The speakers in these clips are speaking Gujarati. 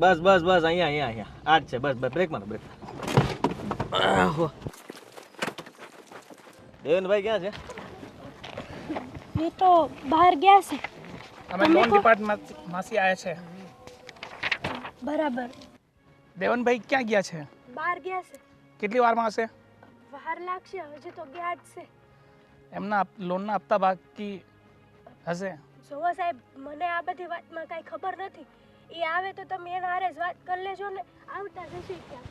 બસ બસ બસ અહીંયા અહીંયા અહીંયા આ જ છે. બસ બસ બ્રેક મારો બ્રેક. દેવનભાઈ ક્યાં છે? એ તો બહાર ગયા છે. અમે લોન ડિપાર્ટમેન્ટમાંથી આવ્યા છે. બરાબર. દેવનભાઈ ક્યાં ગયા છે? બહાર ગયા છે. કેટલી વારમાં આવશે? વાર લાગશે, હજી તો ગયા જ છે. એમના લોનના હપ્તા બાકી હશે. જોવો સાહેબ, મને આ બધી વાતમાં કાંઈ ખબર નથી. એ આવે તો તમે એના હારે જ વાત કરી લેજો ને. આવતા જશે ક્યાં?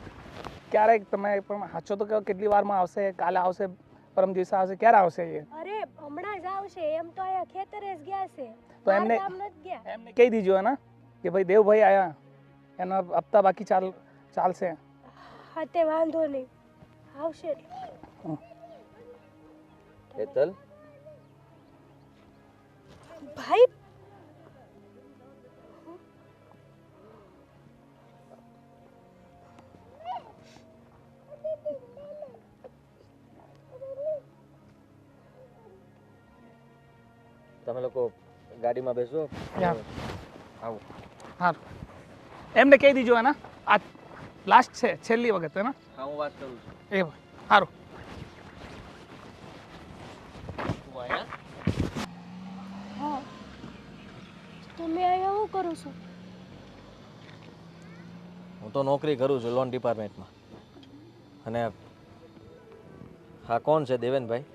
ક્યારેક તમે પણ સાચો તો કહો, કેટલી વારમાં આવશે? કાલે આવશે, પરમ દિવસે આવશે, ક્યારે આવશે એ? અરે હમણાં જ આવશે. એમ તો અહીંયા ખેતરે જ ગયા છે. તો એમને કામ નથી ગયા. એમને કહી દીજો ને કે ભાઈ દેવભાઈ આયા, એના હપ્તા બાકી ચાલશે. હા તે વાંધો નહીં, આવશે. હેતલ ભાઈ તમે લોકો ગાડીમાં બેસો. આવો. હા, એમને કહી દીજો ને આ લાસ્ટ છે, છેલ્લી વખત હે ને. હા હું વાત કરું છું. એ સારું. હા, તમે અહીંયા શું કરો છો? હું તો નોકરી કરું છું લોન ડિપાર્ટમેન્ટમાં. અને હા કોણ છે? દેવેનભાઈ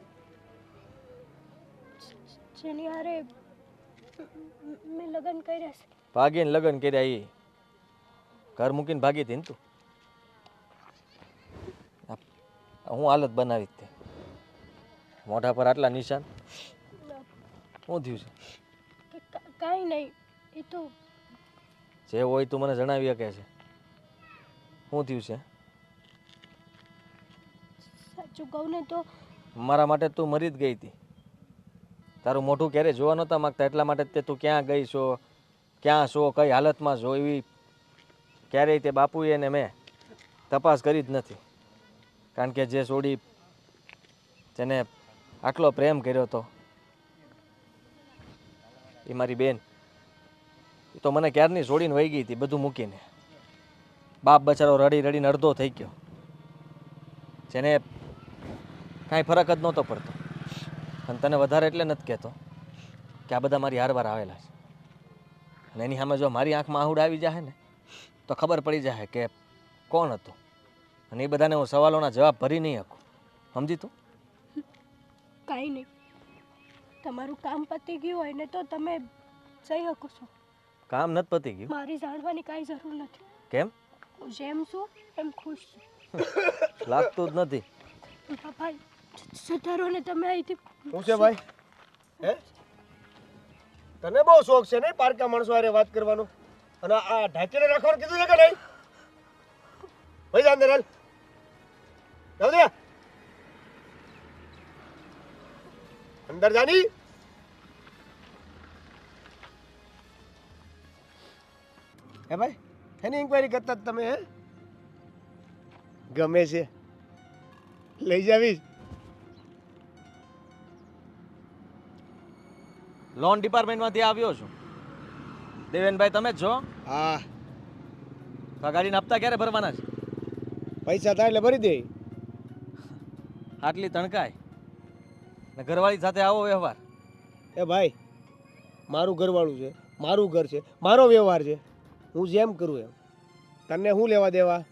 જેની હારે મેં લગ્ન કર્યા છે. ભાગીને લગ્ન કર્યા એ ઘર મૂકીને ભાગી હતી ને તું? હું હાલત બનાવી તે મોઢા પર આટલા નિશાન શું થયું છે? કાંઈ નહીં, એ તો જે હોય તું મને જણાવી શકે છે. શું થયું છે? સાચું કહું ને તો મારા માટે તું મરી જ ગઈ હતી. તારું મોઢું ક્યારે જોવા નહોતા માગતા, એટલા માટે તે તું ક્યાં ગઈ છો, ક્યાં છો, કઈ હાલતમાં છો, એવી ક્યારેય તે બાપુએ ને મેં તપાસ કરી જ નથી. કારણ કે જે છોડી જેને આટલો પ્રેમ કર્યો હતો એ મારી બેન, એ તો મને ક્યારની છોડીને વહી ગઈ હતી બધું મૂકીને. બાપ બચારો રડી રડીને અડધો થઈ ગયો, જેને કાંઈ ફરક જ નહોતો પડતો. અને તને વધારે એટલે નથી કહેતો કે આ બધા મારી હારવાર આવેલા છે. અને એની સામે જો મારી આંખમાં આહુડ આવી જાય ને તો ખબર પડી જાય કે કોણ હતું. અને એ બધાને હું સવાલોના જવાબ ભરી નહીં શકું. સમજી તું? કાંઈ નહીં, તમારું કામ પતી ગયું હોય ને તો તમે જઈ શકો છો. કામ નથી પતી ગયું? મારી જાણવાની કાંઈ જરૂર નથી. કેમ? હું જેમ છું એમ ખુશ છું. લાગતું જ નથી. પપ્પા સતારો ને તમે અહીંથી. શું છે ભાઈ? હે, તને બહુ શોખ છે નહીં પારકા માણસો હારે વાત કરવાનો? અને આ ઢાંકીને રાખવાનું કીધું છે કે નહીં? ભાઈ જા અંદર હાલ. જાવ દે અંદર જાની. હે ભાઈ, એની ઇન્ક્વાયરી કરતા જ તમે? હે, ગમે છે લઈ જાવીશ. લોન ડિપાર્ટમેન્ટમાંથી આવ્યો છું. દેવેનભાઈ તમે જ છો? હા, તો આ ગાડીના હપ્તા ક્યારે ભરવાના છે? પૈસા થાય એટલે ભરી દે. આટલી તણકાય ને ઘરવાળી સાથે આવો વ્યવહાર? એ ભાઈ, મારું ઘરવાળું છે, મારું ઘર છે, મારો વ્યવહાર છે. હું જેમ કરું એમ. તને શું લેવા દેવા?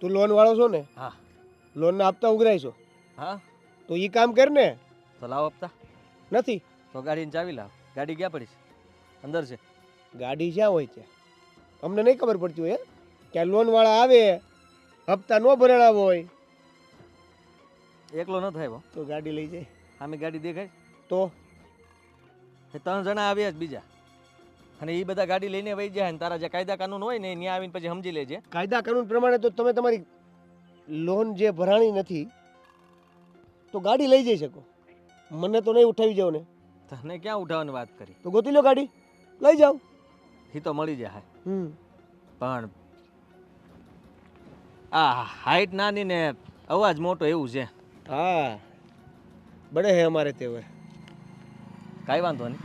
તું લોન વાળો છો ને? હા. લોનના હપ્તા ઉઘરાય છો હા તો એ કામ કર ને. તો લાવો હપ્તા. નથી તો ગાડીની ચાવી લાવ. ગાડી ક્યાં પડી છે? અંદર છે. ગાડી જ્યાં હોય ત્યાં. અમને નહીં ખબર પડતી હોય કે લોન વાળા આવે હપ્તા ન ભરેલા હોય એકલો ન થાય તો ગાડી લઈ જાય. આમે ગાડી દેખાય તો એ 3 જણા આવ્યા જ બીજા, અને એ બધા ગાડી લઈને વહી જાય. ને તારા જે કાયદા કાનૂન હોય ને ત્યાં આવીને પછી સમજી લેજે. કાયદા કાનૂન પ્રમાણે તો તમે તમારી લોન જે ભરાણી નથી તો ગાડી લઈ જઈ શકો. મને તો નહીં ઉઠાવી જાવ ને. તને ક્યાં ઉઠાવવાની વાત કરી? તો ગોતી લો ગાડી, લઈ જાઓ. એ તો મળી જાય. હમ પણ આ હાઈટ નાની ને અવાજ મોટો એવું છે. હા, બડે હે અમારે તેવર. કાંઈ વાંધો નહીં,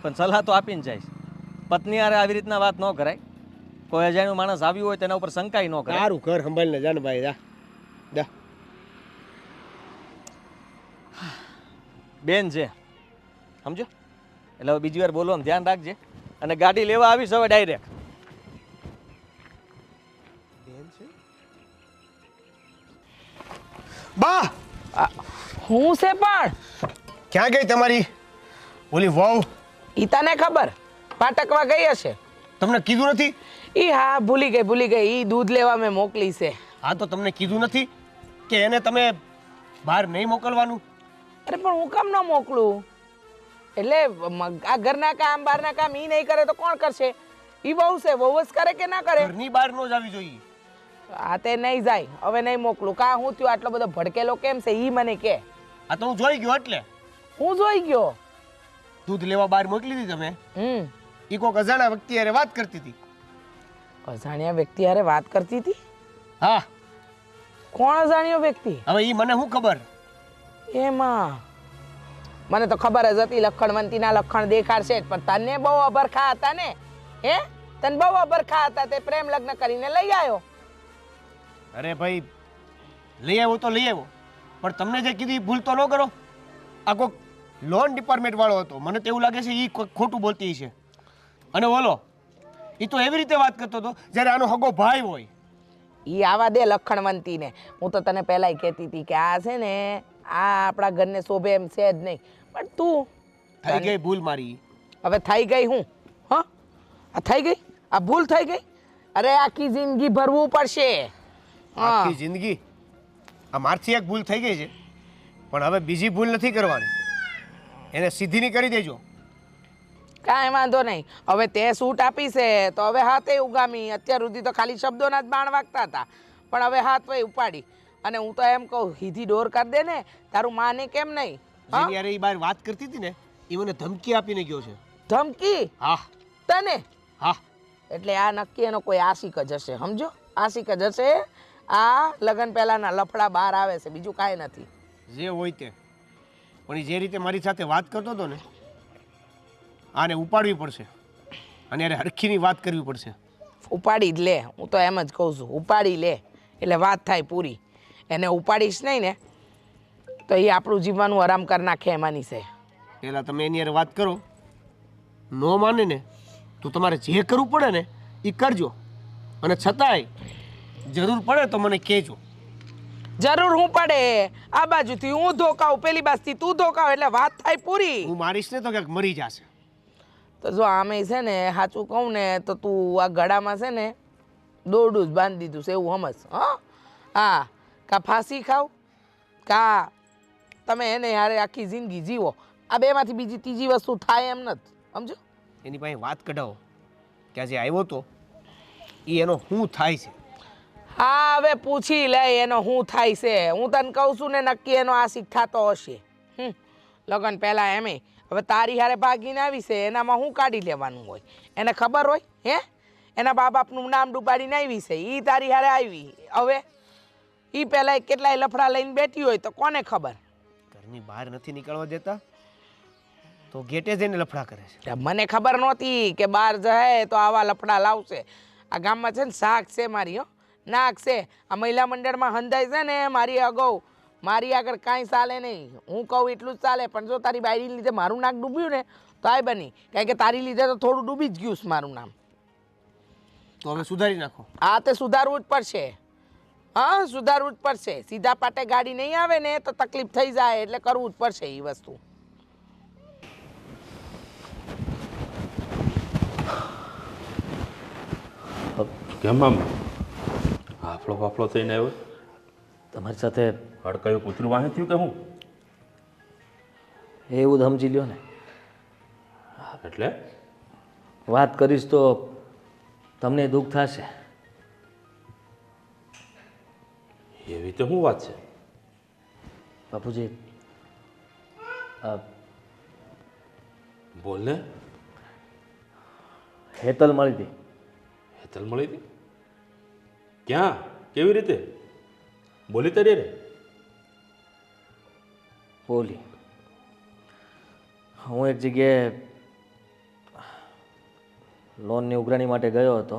પણ સલાહ તો આપીને જઈશ. પત્ની હારે આવી રીતના વાત ન કરાય. કોઈ અજાણ્યું માણસ આવ્યું હોય તેના ઉપર શંકાય ન કરે. તારું ઘર સંભાળીને જા ને ભાઈ, જા જા. બેન છે સમજો, એટલે હવે બીજી વાર બોલવાનું ધ્યાન રાખજે. અને ગાડી લેવા આવીશ હવે ડાયરેક્ટ. બા હું છે પણ ક્યાં ગઈ તમારી ઓલી વહુ? ઈ તને ખબર પાટકવા ગઈ હશે. તમને કીધું નથી? ઈ હા ભૂલી ગઈ ઈ દૂધ લેવા મેં મોકલી છે. હા તો તમને કીધું નથી કે એને તમે બહાર નહીં મોકલવાનું? અરે પણ હું કામ ન મોકલું? એટલે આ ઘરના કામ બહારના કામ ઈ નહીં કરે તો કોણ કરશે? ઈ બહુ છે, બહુ જ કરે કે ના કરે? ઘરની બહાર ન જ આવી જોઈએ. આ તે નહીં જાય, હવે નહીં મોકલું. કા હું થયું આટલો બધો ભડકેલો કેમ છે ઈ મને કે. આ તો હું જોઈ ગયો. એટલે હું જોઈ ગયો. દૂધ લેવા બહાર મોકલી હતી તમે, ઈ કોક અજાણ્યા વ્યક્તિ હારે વાત કરતી હતી. અજાણ્યા વ્યક્તિ હારે વાત કરતી હતી? હા. કોણ અજાણ્યો વ્યક્તિ? હવે ઈ મને શું ખબર? એમાં મને તો ખબર જ હતી લખણવંતીના લખણ દેખાડશે જ, પણ તને બહુ અભરખા હતા ને. હે, તને બહુ અભરખા હતા, તે પ્રેમ લગ્ન કરીને લઈ આવ્યો. અરે ભાઈ, લઈ આવ્યો તો લઈ આવ્યો, પણ તમને જે કીધું એ ભૂલ તો ન કરો. આ કોક લોન ડિપાર્ટમેન્ટ વાળો હતો, મને તો એવું લાગે છે એ ખોટું બોલતી છે. અને બોલો, એ તો એવી રીતે વાત કરતો હતો જ્યારે આનો હગો ભાઈ હોય. ઈ આવા દે લખણવંતીને. હું તો તને પહેલાય કહેતી હતી કે આ છે ને આ આપણા ઘરને શોભે એમ છે જ નહીં, પણ તું થઈ ગઈ ભૂલ મારી. હવે થઈ ગઈ હું? હા, આ થઈ ગઈ, આ ભૂલ થઈ ગઈ. અરે આખી જિંદગી ભરવું પડશે. આખી જિંદગી? આ મારથી એક ભૂલ થઈ ગઈ છે, પણ હવે બીજી ભૂલ નથી કરવાની. એને સીધીની કરી દેજો. કાંઈ વાંધો નહીં. હવે તે સૂટ આપી છે તો હવે હાથે ઉગામી. અત્યાર સુધી તો ખાલી શબ્દોના જ બાણ વાગતા હતા, પણ હવે હાથ વહી ઉપાડી. અને હું તો એમ કહું, સીધી ડોર કરી દે ને. તારું માને કેમ નહીં? જેની યાર એ બહાર વાત કરતી હતી ને, એ મને ધમકી આપીને ગયો છે. ધમકી? હા. તને? હા. એટલે આ નક્કી એનો કોઈ આશિક જ હશે, સમજો? આશિક જ હશે. આ લગ્ન પહેલાના લફડા બહાર આવે છે, બીજું કાંઈ નથી. જે હોય તે, પણ એ જે રીતે મારી સાથે વાત કરતો હતો ને, આને ઉપાડવી પડશે અને યાર હરખીની વાત કરવી પડશે. ઉપાડી જ લે, હું તો એમ જ કહું છું. ઉપાડી લે એટલે વાત થાય પૂરી. એને ઉપાડીશ નહીં ને તો એ આપણું જીવવાનું આરામ કરી નાખે એમાંની છે. પહેલાં તમે એની યાર વાત કરો. ન માને ને તો તમારે જે કરવું પડે ને એ કરજો, અને છતાંય જરૂર પડે તો મને કહેજો. જરૂર હું પડે, આ બાજુથી હું ધોકાવું, પેલી બાજુથી તું ધોકાવ, એટલે વાત થાય પૂરી. હું મારીશ ને તો ક્યાંક મરી જશે. તો જો આમે છે ને સાચું કહું ને તો તું આ ગળામાં છે ને દોરડું જ બાંધી દીધું છે એવું સમજ. હા, કા ફાંસી ખાવ કા તમે એને યારે આખી જિંદગી જીવો. આ બેમાંથી બીજી ત્રીજી વસ્તુ થાય એમ નથી, સમજો? એની પાસે વાત કઢાવો કે આજે આવ્યો તો એ એનો શું થાય છે. હા, હવે પૂછી લે એનો શું થાય છે. હું તને કહું છું ને નક્કી એનો આશિક થતો હશે. લગ્ન પહેલાં એમે હવે તારી હારે ભાગીને આવી છે, એનામાં શું કાઢી લેવાનું હોય? એને ખબર હોય? હે, એના બા બાપનું નામ ડૂબાડીને આવી છે, એ તારી હારે આવી. હવે એ પહેલાં કેટલાય લફડા લઈને બેઠી હોય તો કોને ખબર? ઘરની બહાર નથી નીકળવા દેતા તો ગેટે જઈને લફડા કરે છે. મને ખબર નહોતી કે બહાર જાય તો આવા લફડા લાવશે. આ ગામમાં છે ને શાક છે મારી, નાક છે. આ મહિલા મંડળમાં હંધાય છે ને મારી અગાઉ, મારી આગળ કાંઈ ચાલે નહીં. હું કહું એટલું જ ચાલે, પણ જો તારી બાયરી લીધે મારું નાક ડૂબ્યું ને તો આય બની, કારણ કે તારી લીધે તો થોડું ડૂબી જ ગયું છે મારું નામ. તો હવે સુધારી નાખો. આ તે સુધારવું જ પડશે. હા, સુધારવું જ પડશે. સીધા પાટે ગાડી નહીં આવે ને તો તકલીફ થઈ જાય, એટલે કરવું જ પડશે એ વસ્તુ. કેમ આમ હાફળો ફાફળો થઈને આવ્યો? તમારી સાથે હડકાયું કૂતરું વાહે થયું કે હું? એવું જ સમજી લ્યો ને. એટલે વાત કરીશ તો તમને દુઃખ થશે. એવી તો શું વાત છે? બાપુજી, બોલ ને. હેતલ મળી હતી. હેતલ મળી હતી? ક્યાં? કેવી રીતે? બોલી તારી રે? બોલી. હું એક જગ્યાએ લોનની ઉઘરાણી માટે ગયો હતો.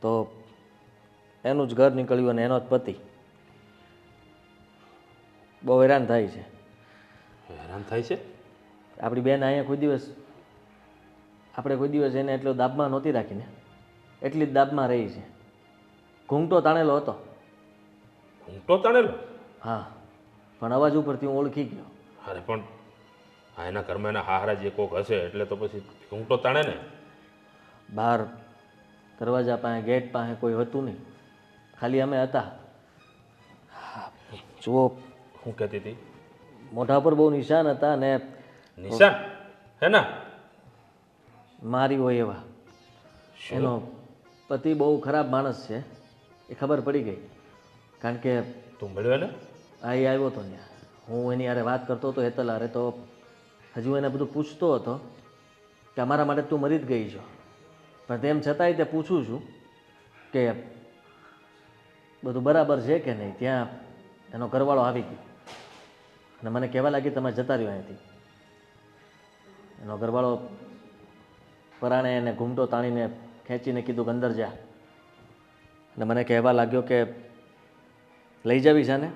તો એનું જ ઘર નીકળ્યું અને એનો જ પતિ. બહુ હેરાન થાય છે. હેરાન થાય છે? આપણી બેન અહીંયા કોઈ દિવસ એને એટલો દાબમાં નહોતી રાખીને, એટલી જ દાબમાં રહી છે. ઘૂંઘટો તાણેલો હતો. ઘૂંટો તાણેલો? હા, પણ અવાજ ઉપરથી હું ઓળખી ગયો. અરે પણ આ એના ઘરમાં એના હારા જે કોક હશે એટલે તો પછી ઘૂંટો તાણે ને. બહાર દરવાજા પાસે, ગેટ પાસે કોઈ હતું નહીં, ખાલી અમે હતા. જુઓ, શું કહેતી હતી? મોઢા પર બહુ નિશાન હતા અને નિશાન? હેના? મારી હોય એવા. એનો પતિ બહુ ખરાબ માણસ છે એ ખબર પડી ગઈ. કારણ કે તું મળ્યો એને? આ એ આવ્યો હતો ત્યાં. હું એની હારે વાત કરતો હતો હેતલ હારે, તો હજુ એને બધું પૂછતો હતો કે અમારા માટે તું મરી જ ગઈ છો. પણ તેમ છતાંય તે પૂછું છું કે બધું બરાબર છે કે નહીં. ત્યાં એનો ઘરવાળો આવી ગયો અને મને કહેવા લાગી તમે જતા રહ્યો અહીંથી. એનો ઘરવાળો પરાણે એને ઘૂમટો તાણીને ખેંચીને કીધું કે અંદર જા. અને મને કહેવા લાગ્યો કે લઈ જાવી છે ને,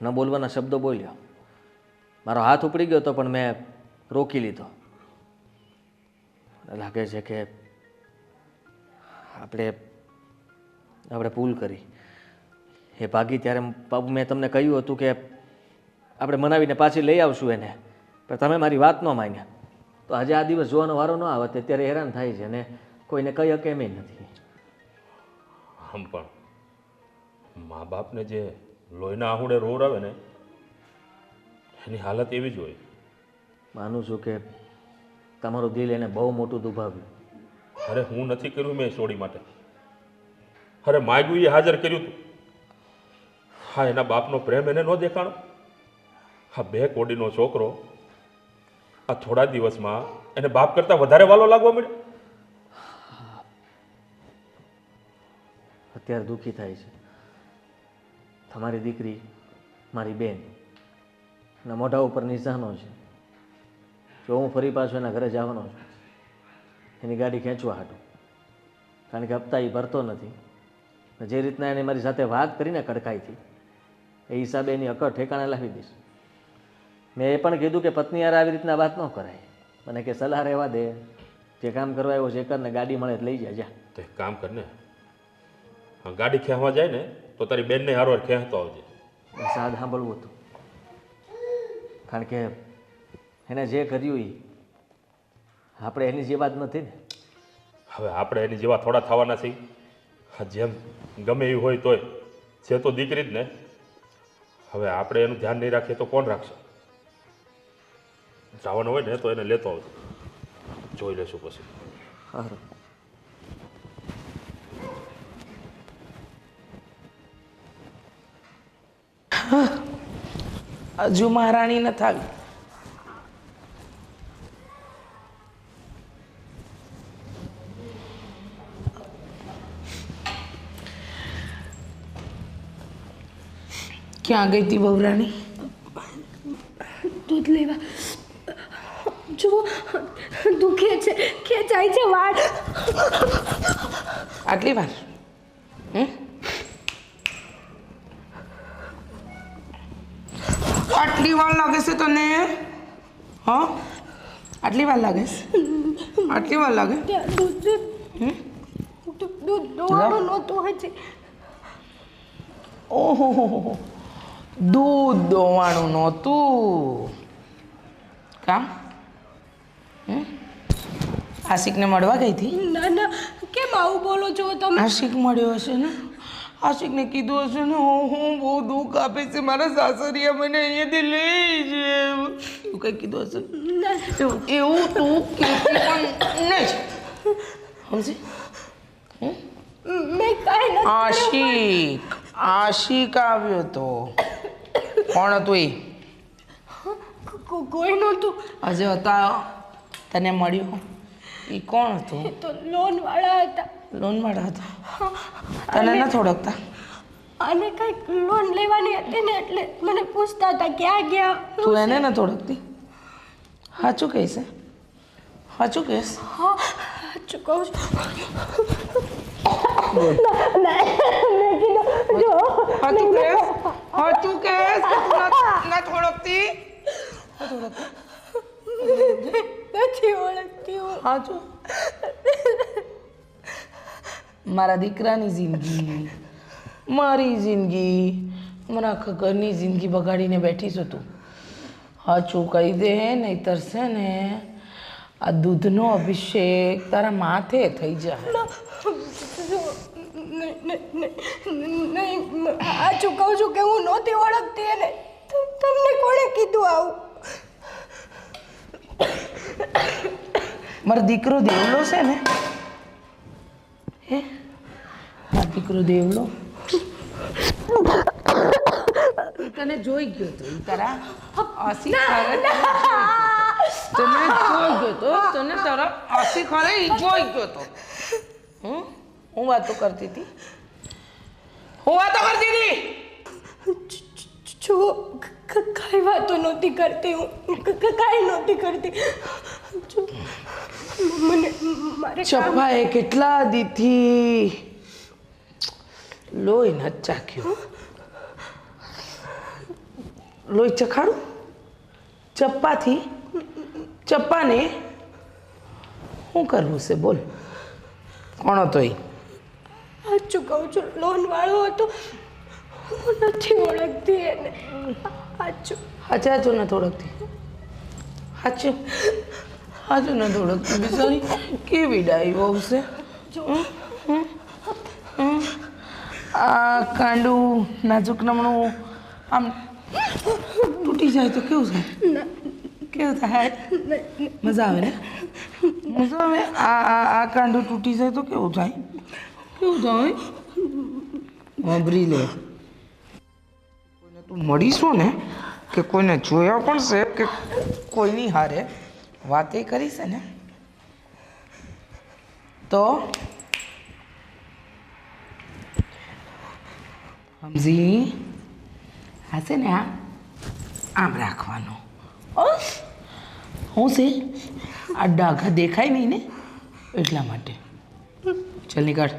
ન બોલવાના શબ્દો બોલ્યો. મારો હાથ ઉપડી ગયો હતો પણ મેં રોકી લીધો. લાગે છે કે આપણે ભૂલ કરી. એ ભાગી ત્યારે મેં તમને કહ્યું હતું કે આપણે મનાવીને પાછી લઈ આવશું એને, પણ તમે મારી વાત ન માન્યા. તો આજે આ દિવસ જોવાનો વારો ન આવે ત્યારે હેરાન થાય છે અને કોઈને કહી શકે એમ નથી. આમ પણ મા બાપને જે લોહીના આહુડે રોવરાવે ને એની હાલત એવી જ હોય. માનું છું કે તમારું દિલ એને બહુ મોટું દુભાવ્યું. અરે હું નથી કર્યું મેં સોડી માટે. અરે માગ્યું એ હાજર કર્યું તું. હા, એના બાપનો પ્રેમ એને ન દેખાણો. હા, 2 કોડીનો છોકરો આ થોડા દિવસમાં એને બાપ કરતાં વધારે વાલો લાગવા મળ્યો. અત્યારે દુઃખી થાય છે. તમારી દીકરી, મારી બેન ના મોઢા ઉપર નિશાનો છે. જો હું ફરી પાછો એના ઘરે જવાનો છું એની ગાડી ખેંચવા હાટું, કારણ કે હપ્તા એ ભરતો નથી. જે રીતના એને મારી સાથે વાત કરીને કડકાઈથી એ હિસાબે એની અકડ ઠેકાણે લાવી દઈશ. મેં એ પણ કીધું કે પત્ની યાર આવી રીતના વાત ન કરાય. મને કે સલાહ રહેવા દે, જે કામ કરવા આવ્યો છે એ કરને, ગાડી મળે લઈ જાય જા. તો એક કામ કરને, હા, ગાડી ખેંચવા જાય ને તો તારી બેનને હારવાર ખેંચતો આવજે. બસ આ સાંભળવું હતું, કારણ કે એને જે કર્યું એ આપણે એની જે વાત નથી ને. હવે આપણે એની જેવા થોડા થવાના છીએ? હા, જેમ ગમે એવું હોય તોય છે તો દીકરી જ ને. હવે આપણે એનું ધ્યાન નહીં રાખીએ તો કોણ રાખશે? જવાનું હોય ને તો એને લેતો આવજો, જોઈ લેશું પછી. સારું. હજુ મહારાણી ન થાવી. ક્યાં ગઈ હતી બહુરાણી? દૂધ લેવા. જો દુખે છે, ખેંચાય છે વાળ. આટલી વાર? આટલી વાર લાગે છે તને? હા, આટલી વાર લાગે છે? આટલી વાર લાગે? દૂધ દોવાનું નહોતું હજી. ઓહો, દૂધ દોવાનું નહોતું. કામ આશિકને મળવા ગઈ હતી? ના ના, કેમ આવું બોલો છો તમે? આશિક મળ્યો હશે ને? આશિકને કીધું હશે ને હું બહુ દુઃખ આપે છે, મારા સાસરિયા મને અહીંયાથી લઈ જાય એવું કંઈ કીધું હશે? એવું તું કહેતી પણ નહીં સમજી? મેં કાંઈ નથી. આશિક આવ્યો તો કોણ હતું એ? કોઈ નહોતું. હજુ હતા તને મળ્યો એ કોણ હતું? તો લોન વાળા હતા. લોન વાળા હતા? તને નથી ઓળખતા? અને કંઈક લોન લેવાની હતી ને એટલે મને પૂછતા હતા ક્યાં ગયા. તું એને નથી ઓળખતી? સાચું કહીશ? સાચું કહીશ? હા, સાચું કહું છું હાચું કહેસ હાચું કહેસ કે તું નથી ઓળખતી નથી ઓળખતી હું. હાચું મારા દીકરાની જિંદગી મારી જિંદગી મારા આખા ઘરની જિંદગી બગાડીને બેઠી છું તું હાચું કહી દે નહીંતર છે ને આ દૂધનો અભિષેક તારા માથે થઈ જાય નહીં સાચું કહું છું કે હું નહોતી ઓળખતી એને તમને કોણે કીધું આવું? મારો દીકરો દેવલો છે ને હે મારો દીકરો દેવલો ઈ તને જોઈ ગયો તો ઈ તારા આસી ખરે તને જોઈ ગયો તો તને તારા આસી ખરે ઈ જોઈ ગયો તો હું વાતો કરતી હતી જો કાંઈ વાતો નહોતી કરતી હું કાંઈ નહોતી કરતી જો મને મારે ચપ્પાએ કેટલા દીથી લોહી નથી ચાખ્યું લોહી ચખાડું ચપ્પાને શું કરવું છે બોલ કોણ હતો એ સાચું કહું છું લોન વાળો હતો હું નથી ઓળખતી એને સાચું હાચું નથી ઓળખતી હાચું નથી ઓળખતી બિચારી કેવી ડાઈ બહુ છે આ કાંડું નાજુક નમણું આમ તૂટી જાય તો કેવું થાય મજા આવે ને મજા આવે આ કાંડું તૂટી જાય તો કેવું થાય વાંભરી લે કોઈને તું મળીશું ને કે કોઈને જોયા પણ છે કે કોઈની હારે વાતે કરી છે ને તો સમજી આ છે ને આમ રાખવાનું હું છે આ ડાઘા દેખાય નહીં ને એટલા માટે ચાલ નીકળ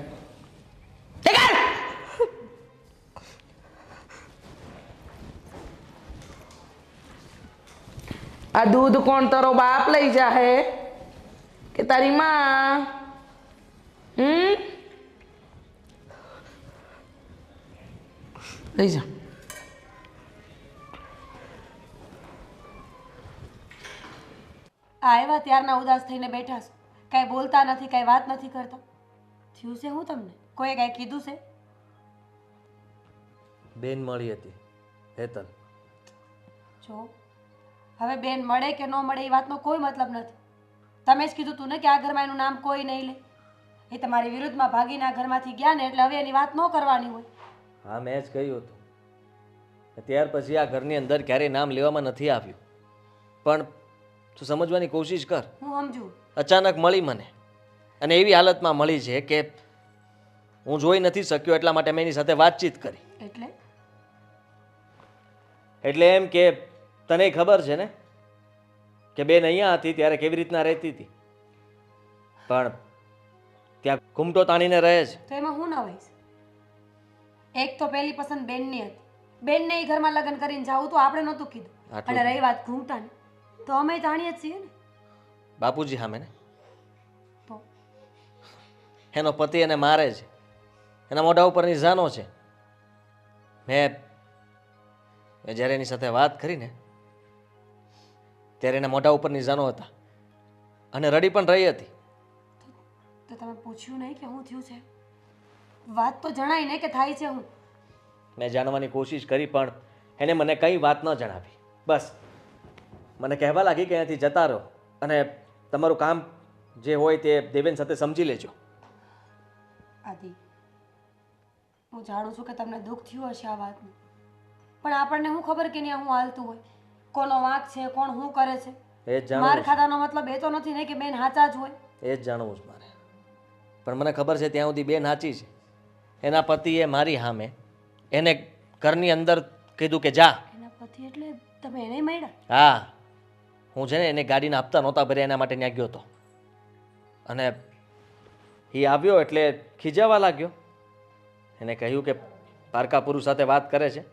આ દૂધ કોણ તારો બાપ લઈ જાહે કે તારી માં લઈ જા આવ્યા ત્યારના ઉદાસ થઈને બેઠા છો કાંઈ બોલતા નથી કાંઈ વાત નથી કરતા થયું છે હું તમને કોઈએ કાંઈ કીધું છે બેન મળી હતી હેતલ. જો હવે બેન મળે કે ન મળે એ વાતનો કોઈ મતલબ નથી તમે જ કીધું તું ને કે આ ઘરમાં એનું નામ કોઈ નહીં લે એ તમારી વિરુદ્ધમાં ભાગીને આ ઘરમાંથી ગયા ને એટલે હવે એની વાત ન કરવાની હોય હા મેં જ કહ્યું હતું ત્યાર પછી આ ઘરની અંદર ક્યારેય નામ લેવામાં નથી આવ્યું પણ તું સમજવાની કોશિશ કર. હું સમજુ અચાનક મળી મને અને એવી હાલતમાં મળી છે કે હું જોઈ નથી શક્યો એટલા માટે મેં એની સાથે વાતચીત કરી. એટલે એમ કે તને ખબર છે ને કે બેન અહીંયા હતી ત્યારે કેવી રીતના રહેતી હતી પણ ત્યાં ઘૂમટો તાણીને રહે છે. તો એમાં હું ન હોઈશ એક તો પહેલી પસંદ બેનની હતી બેનને એ ઘરમાં લગ્ન કરીને જાવું તો આપણે નહોતું કીધું અને રહી વાત ઘૂમટાની તો અમે જાણીએ જ છીએ ને બાપુજી સામે ને તો એનો પતિ એને મારે છે એના મોઢા ઉપરની જાનો છે. મેં જ્યારે એની સાથે વાત કરીને ત્યારે એના મોઢા ઉપરની જાનો હતા અને રડી પણ રહી હતી. તો તમે પૂછ્યું નહીં કે શું થયું છે વાત તો જણાય ને કે થાય છે હું મેં જાણવાની કોશિશ કરી પણ એને મને કંઈ વાત ન જણાવી. બસ મને કહેવા લાગી કે અહીંયાથી જતા રહો અને તમારું કામ જે હોય તે દેવેન સાથે સમજી લેજો. આદિ હું જાણું છું કે તમને દુઃખ થયું હશે આ વાતનું પણ આપણને શું ખબર કે ત્યાં હું હાલતું હોય કોનો વાંક છે કોણ શું કરે છે એ જ માર જાણવું ખાધાનો મતલબ એ તો નથી ને કે બેન હાચા જ હોય એ જ જાણવું છે મારે. પણ મને ખબર છે ત્યાં સુધી બેન સાચી છે. એના પતિએ મારી સામે એને ઘરની અંદર કીધું કે જા. એના પતિ એટલે તમે એને મળ્યા હા હું છે ને એને ગાડીના હપ્તા નહોતા ભર્યા એના માટે ત્યાં ગયો હતો અને એ આવ્યો એટલે ખીજાવા લાગ્યો. એને કહ્યું કે પારકા પુરુષ સાથે વાત કરે છે,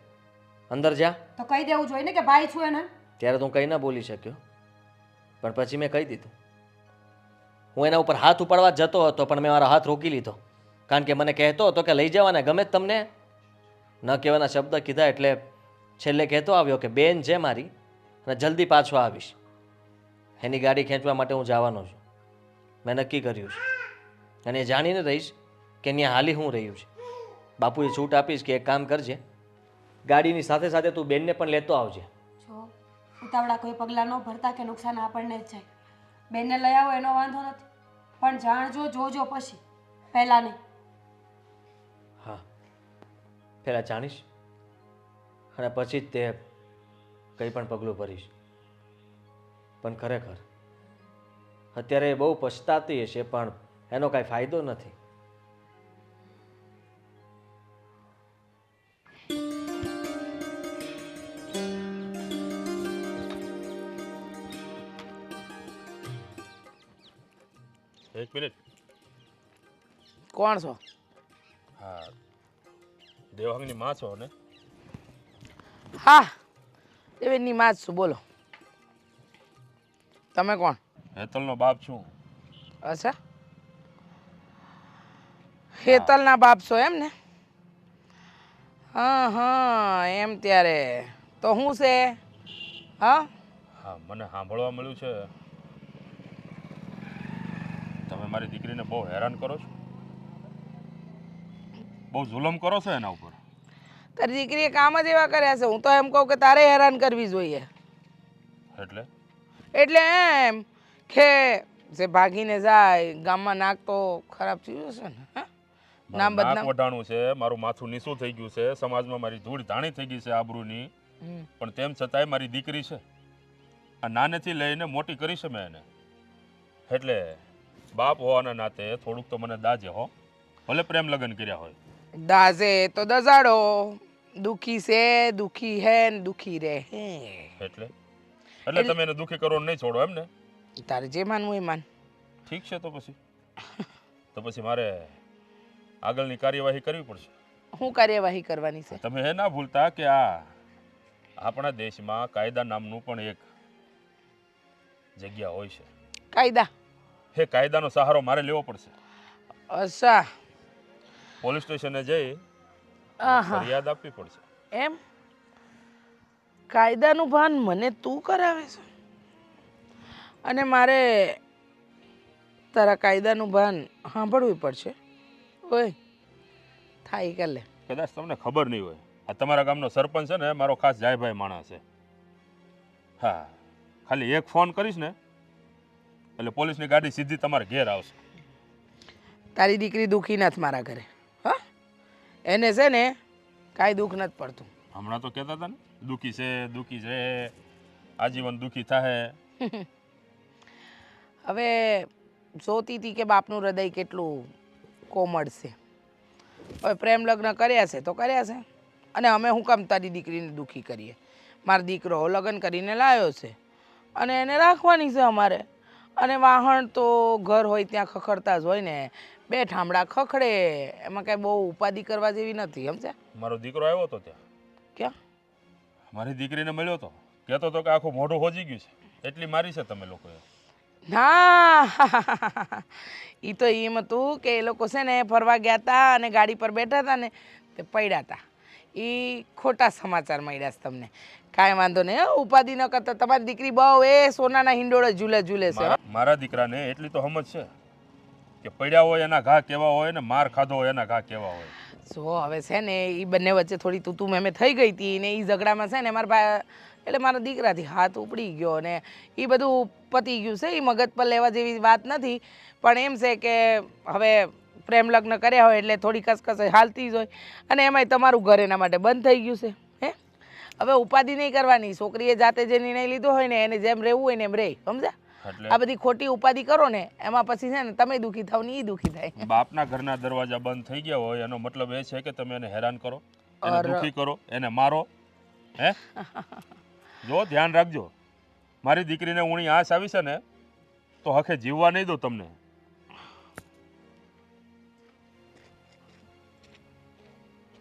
અંદર જા. તો કહી દેવું જોઈએ ને કે ભાઈ છું એને. ત્યારે તો હું કંઈ ન બોલી શક્યો, પણ પછી મેં કહી દીધું. હું એના ઉપર હાથ ઉપાડવા જ જતો હતો, પણ મેં મારો હાથ રોકી લીધો, કારણ કે મને કહેતો હતો કે લઈ જવાના ગમે જ તમને. ન કહેવાના શબ્દ કીધા એટલે છેલ્લે કહેતો આવ્યો કે બેન છે મારી અને જલ્દી પાછો આવીશ. એની ગાડી ખેંચવા માટે હું જવાનો છું. મેં નક્કી કર્યું છે અને એ જાણીને રહીશ કે ત્યાં હાલી હું રહ્યું છે. બાપુએ છૂટ આપીશ કે એક કામ કરજે, ગાડીની સાથે સાથે તું બેનને પણ લેતો આવજે. જો ઉતાવળા કોઈ પગલાં ન ભરતા કે નુકસાન આપણને જ જાય. બેનને લઈ આવો એનો વાંધો નથી, પણ જાણજો જોજો પછી, પહેલાં નહીં. હા, પહેલાં જાણીશ અને પછી જ તે કંઈ પણ પગલું ભરીશ. પણ ખરેખર અત્યારે એ બહુ પછતાતી હશે, પણ એનો કાંઈ ફાયદો નથી. એક મિનિટ. કોણ છો? હા, દેવાંગની માં છો ને? હા, દેવેનની માં જ છું. બોલો, તમે કોણ? હેતલનો બાપ છું. અચ્છા, હેતલના બાપ છો એમ ને? હા હા, એમ. ત્યારે તો શું છે? હા હા, મને સાંભળવા મળ્યું છે તમે મારી દીકરીને બહુ હેરાન કરો છો, બહુ જુલમ કરો છો એના ઉપર. તારી દીકરીએ કામ જ એવા કર્યા છે. હું તો એમ કહું કે તારે હેરાન કરવી જોઈએ. એટલે એમ કે જે ભાગીને જાય ગામમાં નાક તો ખરાબ થયું હશે ને. હા, નામ બદનામ વઢાણું છે, મારું માથું નીચું થઈ ગયું છે, સમાજમાં મારી ધૂળ ધાણી થઈ ગઈ છે આબરૂની. પણ તેમ છતાંય મારી દીકરી છે. આ નાનેથી લઈને મોટી કરી છે મેં એને. એટલે બાપ હોવાના નાતે થોડુંક તો મને દાજે હો, ભલે પ્રેમ લગ્ન કર્યા હોય. દાઝે તો દજાડો. દુખી છે, દુખી હે ને દુખી રહે. એટલે તમે એને દુખી કરવાનું નહીં છોડો એમ ને? તારે જે માનવું એ માન. ઠીક છે, તો પછી મારે આગળની કાર્યવાહી કરવી પડશે. શું કાર્યવાહી કરવાની છે? તમે એ ના ભૂલતા કે આ આપણા દેશમાં કાયદા નામનું પણ એક જગ્યા હોય છે. કાયદા? એ કાયદાનો સહારો મારે લેવો પડશે. અચ્છા, પોલીસ સ્ટેશને જઈ ફરિયાદ આપવી પડશે. એમ? કાયદાનું ભાન મને તું કરાવે છે અને મારે તારા કાયદાનું ભાન સાંભળવું પડશે. ઓય થાય કે લે. કદાચ તમને ખબર નહીં હોય, આ તમારા ગામનો સરપંચ છે ને, મારો ખાસ જાયભાઈ માણસ છે. હા, ખાલી એક ફોન કરીશ ને એટલે પોલીસની ગાડી સીધી તમારે ઘેર આવશે. તારી દીકરી દુઃખી નથી મારા ઘરે. હા, એને છે ને કાંઈ દુઃખ નથી પડતું. હમણાં તો કહેતા હતા ને દુઃખી છે, આજીવન દુઃખી થાય. હવે જોતી હતી કે બાપનું હૃદય કેટલું કોમળ છે. હવે પ્રેમ લગ્ન કર્યા છે તો કર્યા છે, અને અમે શું કામ તારી દીકરીને દુઃખી કરીએ? મારો દીકરો લગ્ન કરીને લાવ્યો છે અને એને રાખવાની છે અમારે. અને વાહણ તો ઘર હોય ત્યાં ખખડતા જ હોય ને. બે ઠામડા ખખડે, એમાં કાંઈ બહુ ઉપાધિ કરવા જેવી નથી. સમજ્યા? મારો દીકરો આવ્યો હતો ત્યાં. ક્યાં? મારી દીકરીને મળ્યો હતો, કહેતો હતો કે આખું મોઢું હોજી ગયું છે, એટલી મારી છે તમે લોકોએ. ના, એ તો એમ હતું કે એ લોકો છે ને ફરવા ગયા હતા અને ગાડી પર બેઠા હતા ને તે પડ્યા હતા. એ ખોટા સમાચાર મળ્યા છે તમને. કાંઈ વાંધો નહીં, ઉપાધિ ન કરતા. તમારી દીકરી બહુ એ સોનાના હિંડોળે ઝૂલે છે. મારા દીકરાને એટલી તો સમજ છે કે પડ્યા હોય એના ઘા કેવા હોય ને માર ખાધો હોય એના ઘા કેવા હોય. જો હવે છે ને એ બંને વચ્ચે થોડી તું મેં થઈ ગઈ હતી ને એ ઝઘડામાં છે ને મારા ભાઈ એટલે મારા દીકરાથી હાથ ઉપડી ગયો ને એ બધું પતી ગયું છે. એ મગજ પર લેવા જેવી વાત નથી, પણ એમ છે કે હવે પ્રેમ લગ્ન કર્યા હોય એટલે થોડી કસકસ હાલતી જ હોય, અને એમાંય તમારું ઘર એના માટે બંધ થઈ ગયું છે. હવે ઉપાધિ નહીં કરવાની. છોકરીએ જાતે જે નિર્ણય લીધો હોય ને એને જેમ રહેવું હોય ને એમ રહે. સમજ્યા? આ બધી ખોટી ઉપાધિ કરો ને એમાં પછી છે ને તમે દુઃખી થાવ ને એ દુઃખી થાય. બાપના ઘરના દરવાજા બંધ થઈ ગયા હોય એનો મતલબ એ છે કે તમે એને હેરાન કરો, એને દુઃખી કરો, એને મારો. જો ધ્યાન રાખજો, મારી દીકરીને ઊણી આશ આવી છે ને તો હખે જીવવા નહીં દો તમને.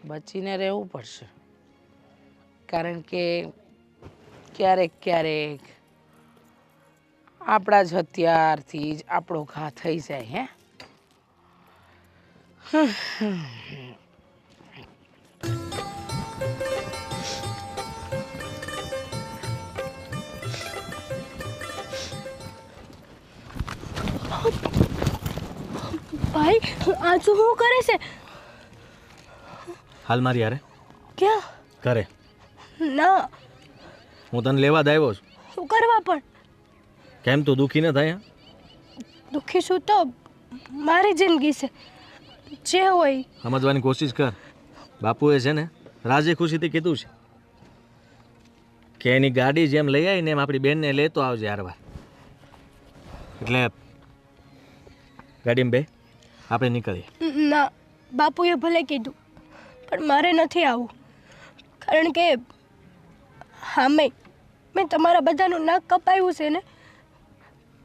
બચીને રહેવું પડશે, કારણ કે ક્યારેક ક્યારેક આપણા જ હથિયારથી જ આપણો ઘા થઈ જાય. હે ભાઈ આ શું શું કરે છે? હાલ મારી યારે ક્યાં? ઘરે. ના, હું તને લેવા જ આવ્યો છું. શું કરવા પણ? કેમ તું દુઃખી ન થાય? દુઃખી છું તો મારી જિંદગી છે, જે હોય. સમજવાની કોશિશ કર. બાપુએ છે ને રાજી ખુશીથી કીધું છે કે એની ગાડી જેમ લઈ આવીને એમ આપણી બેનને લેતો આવજે હારવાર. એટલે ગાડીમાં બે આપણે નીકળીએ. ના, બાપુએ ભલે કીધું પણ મારે નથી આવવું, કારણ કે હા મેં તમારા બધાનું નાક કપાયું છે ને,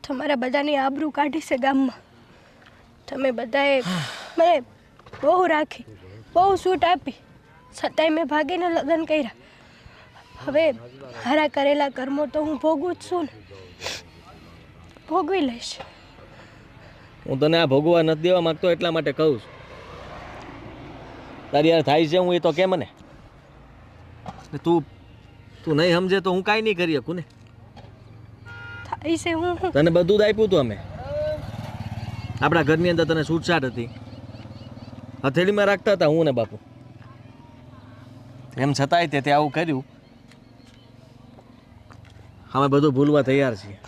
તમારા બધાની આબરૂ કાઢી છે ગામમાં. તમે બધાએ મને બહુ રાખી, બહુ સૂટ આપી, છતાંય મેં ભાગીને લગ્ન કર્યા. હવે મારા કરેલા કર્મો તો હું ભોગવું જ છું ને, ભોગવી લઈશ. હું તને આ ભોગવા નથી દેવા માંગતો એટલા માટે કહું છું. તારી યાર થાય છે હું એ તો કે મને. તું નહીં સમજે તો હું કાંઈ નહીં કરી શકું ને. થાય છે હું તને બધું જ આપ્યું હતું અમે. આપણા ઘરની અંદર તને છૂટછાટ હતી, હથેળીમાં રાખતા હતા હું ને બાપુ. એમ છતાંય તે આવું કર્યું. અમે બધું ભૂલવા તૈયાર છીએ.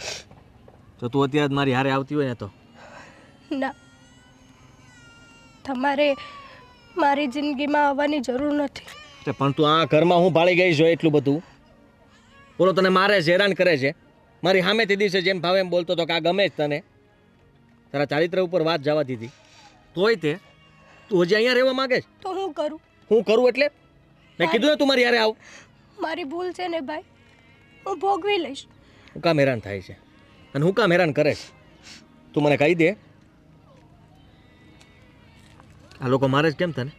જો તું અત્યારે મારી હારે આવતી હોય ને તો. ના, તમારે મારી જિંદગીમાં આવવાની જરૂર નથી. પણ તું આ ઘરમાં હું ભાળી ગઈ છો એટલું બધું. બોલો તને મારે છે, હેરાન કરે છે. મારી સામેથી દિવસે જેમ ભાવે એમ બોલતો હતો કે આ ગમે જ તને. તારા ચારિત્ર ઉપર વાત જવા દીધી તોય તે તું હજી અહીંયા રહેવા માંગે છે. તો હું કરું? હું કરું એટલે મેં કીધું ને તું મારી હારે આવ. મારી ભૂલ છે ને ભાઈ, હું ભોગવી લઈશ. હું કામ હેરાન થાય છે અને હું કામ હેરાન કરે છે તું મને કહી દે. આ લોકો મારે જ કેમ તને?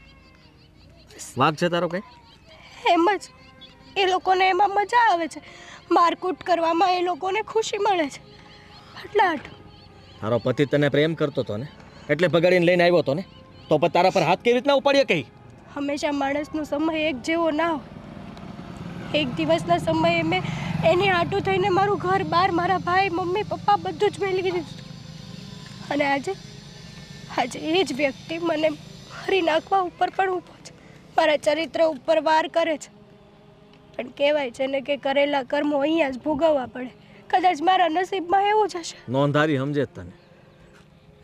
વાગ છે તારો કઈ? એમ જ એ લોકોને એમાં મજા આવે છે, મારકૂટ કરવામાં એ લોકોને ખુશી મળે છે. આટલા તારો પતિ તને પ્રેમ કરતો હતો ને એટલે ભગાડીને લઈને આવ્યો હતો ને, તો પછી તારા પર હાથ કેવી રીતના ઉપાડ્યો કઈ? હંમેશા માણસનો સમય એક જેવો ના હોય. એક દિવસના સમયે મેં એની આટું થઈને મારું ઘર બહાર, મારા ભાઈ મમ્મી પપ્પા બધું જ મેળવી દીધું. અને આજે એ જ વ્યક્તિ મને મારી નાખવા ઉપર પણ ઊભો છે, મારા ચરિત્ર ઉપર વાર કરે છે. પણ કહેવાય છે ને કે કરેલા કર્મો અહીંયા જ ભોગવવા પડે. કદાચ મારા નસીબમાં એવું જ હશે. નોંધારી સમજે જ તને.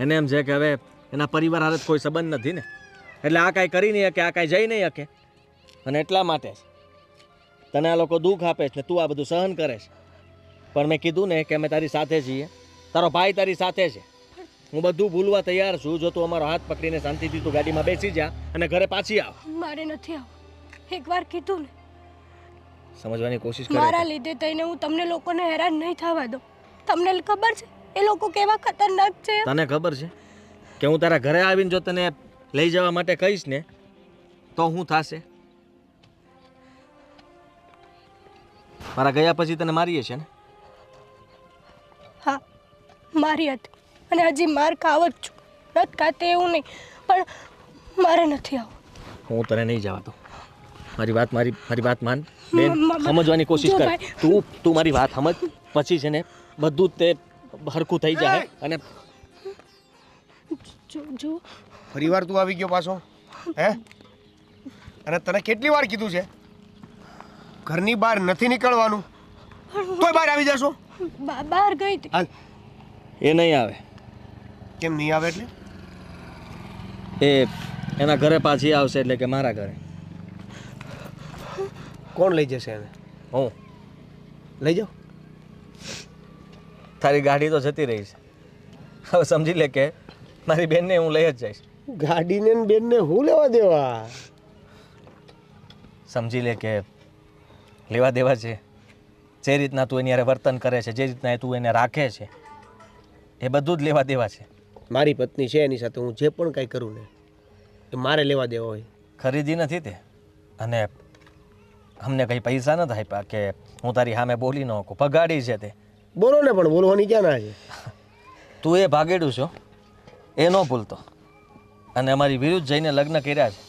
એને એમ છે કે હવે એના પરિવાર હારે કોઈ સંબંધ નથી ને, એટલે આ કાંઈ કરી નહીં શકે, આ કાંઈ જઈ નહીં શકે. અને એટલા માટે જ તને આ લોકો દુઃખ આપે છે ને તું આ બધું સહન કરે છે. પણ મેં કીધું ને કે અમે તારી સાથે છીએ, તારો ભાઈ તારી સાથે છે. હું બધું ભૂલવા તૈયાર છું જો તું અમારો હાથ પકડીને શાંતિથી તું ગાડીમાં બેસી જા અને ઘરે પાછી આવ. મારે નથી આવું. એકવાર કીધું ને, સમજવાની કોશિશ કરે. મારા લીધે થઈને હું તમને લોકોને હેરાન નહીં થવા દઉં. તમને ખબર છે એ લોકો કેવા ખતરનાક છે? તને ખબર છે કે હું તારા ઘરે આવીને જો તને લઈ જવા માટે કહીશ ને તો શું થશે? મારા ગયા પછી તને મારીએ છે ને? હા, મારી હતી અને હજી માર ખાવ જ છું. નથી ખાતે એવું નહીં, પણ મારે નથી આવું. હું તને નહીં જવા દઉં. મારી વાત માન બેન. સમજવાની કોશિશ કર. તું મારી વાત સમજ, પછી છે ને બધું જ તે હરખું થઈ જાય. અને જો ફરીવાર તું આવી ગયો પાછો હે? અને તને કેટલી વાર કીધું છે ઘરની બહાર નથી નીકળવાનું, તોય બહાર આવી જશો? બહાર ગઈ હતી. હાલ. એ નહીં આવે. કેમ નહીં આવે? એટલે એ એના ઘરે પાછી આવશે, એટલે કે મારા ઘરે. કોણ લઈ જશે એને? હું લઈ જાઓ. તારી ગાડી તો જતી રહી છે. હવે સમજી લે કે મારી બેનને હું લઈ જ જઈશ. ગાડીને ને બેનને હું લેવા દેવા? સમજી લે કે લેવા દેવા છે. જે રીતના તું એની હારે વર્તન કરે છે, જે રીતના તું એને રાખે છે, એ બધું જ લેવા દેવા છે. મારી પત્ની છે, એની સાથે હું જે પણ કાંઈ કરું ને એ મારે લેવા દેવા હોય. ખરીદી નથી તે, અને અમને કંઈ પૈસા નથી આપ્યા કે હું તારી સામે બોલી ન શકું. પગાડી છે તે. બોલો ને, પણ બોલવાની ક્યાં ના છે? તું એ ભાગેડું છો એ ન ભૂલતો, અને અમારી વિરુદ્ધ જઈને લગ્ન કર્યા છે.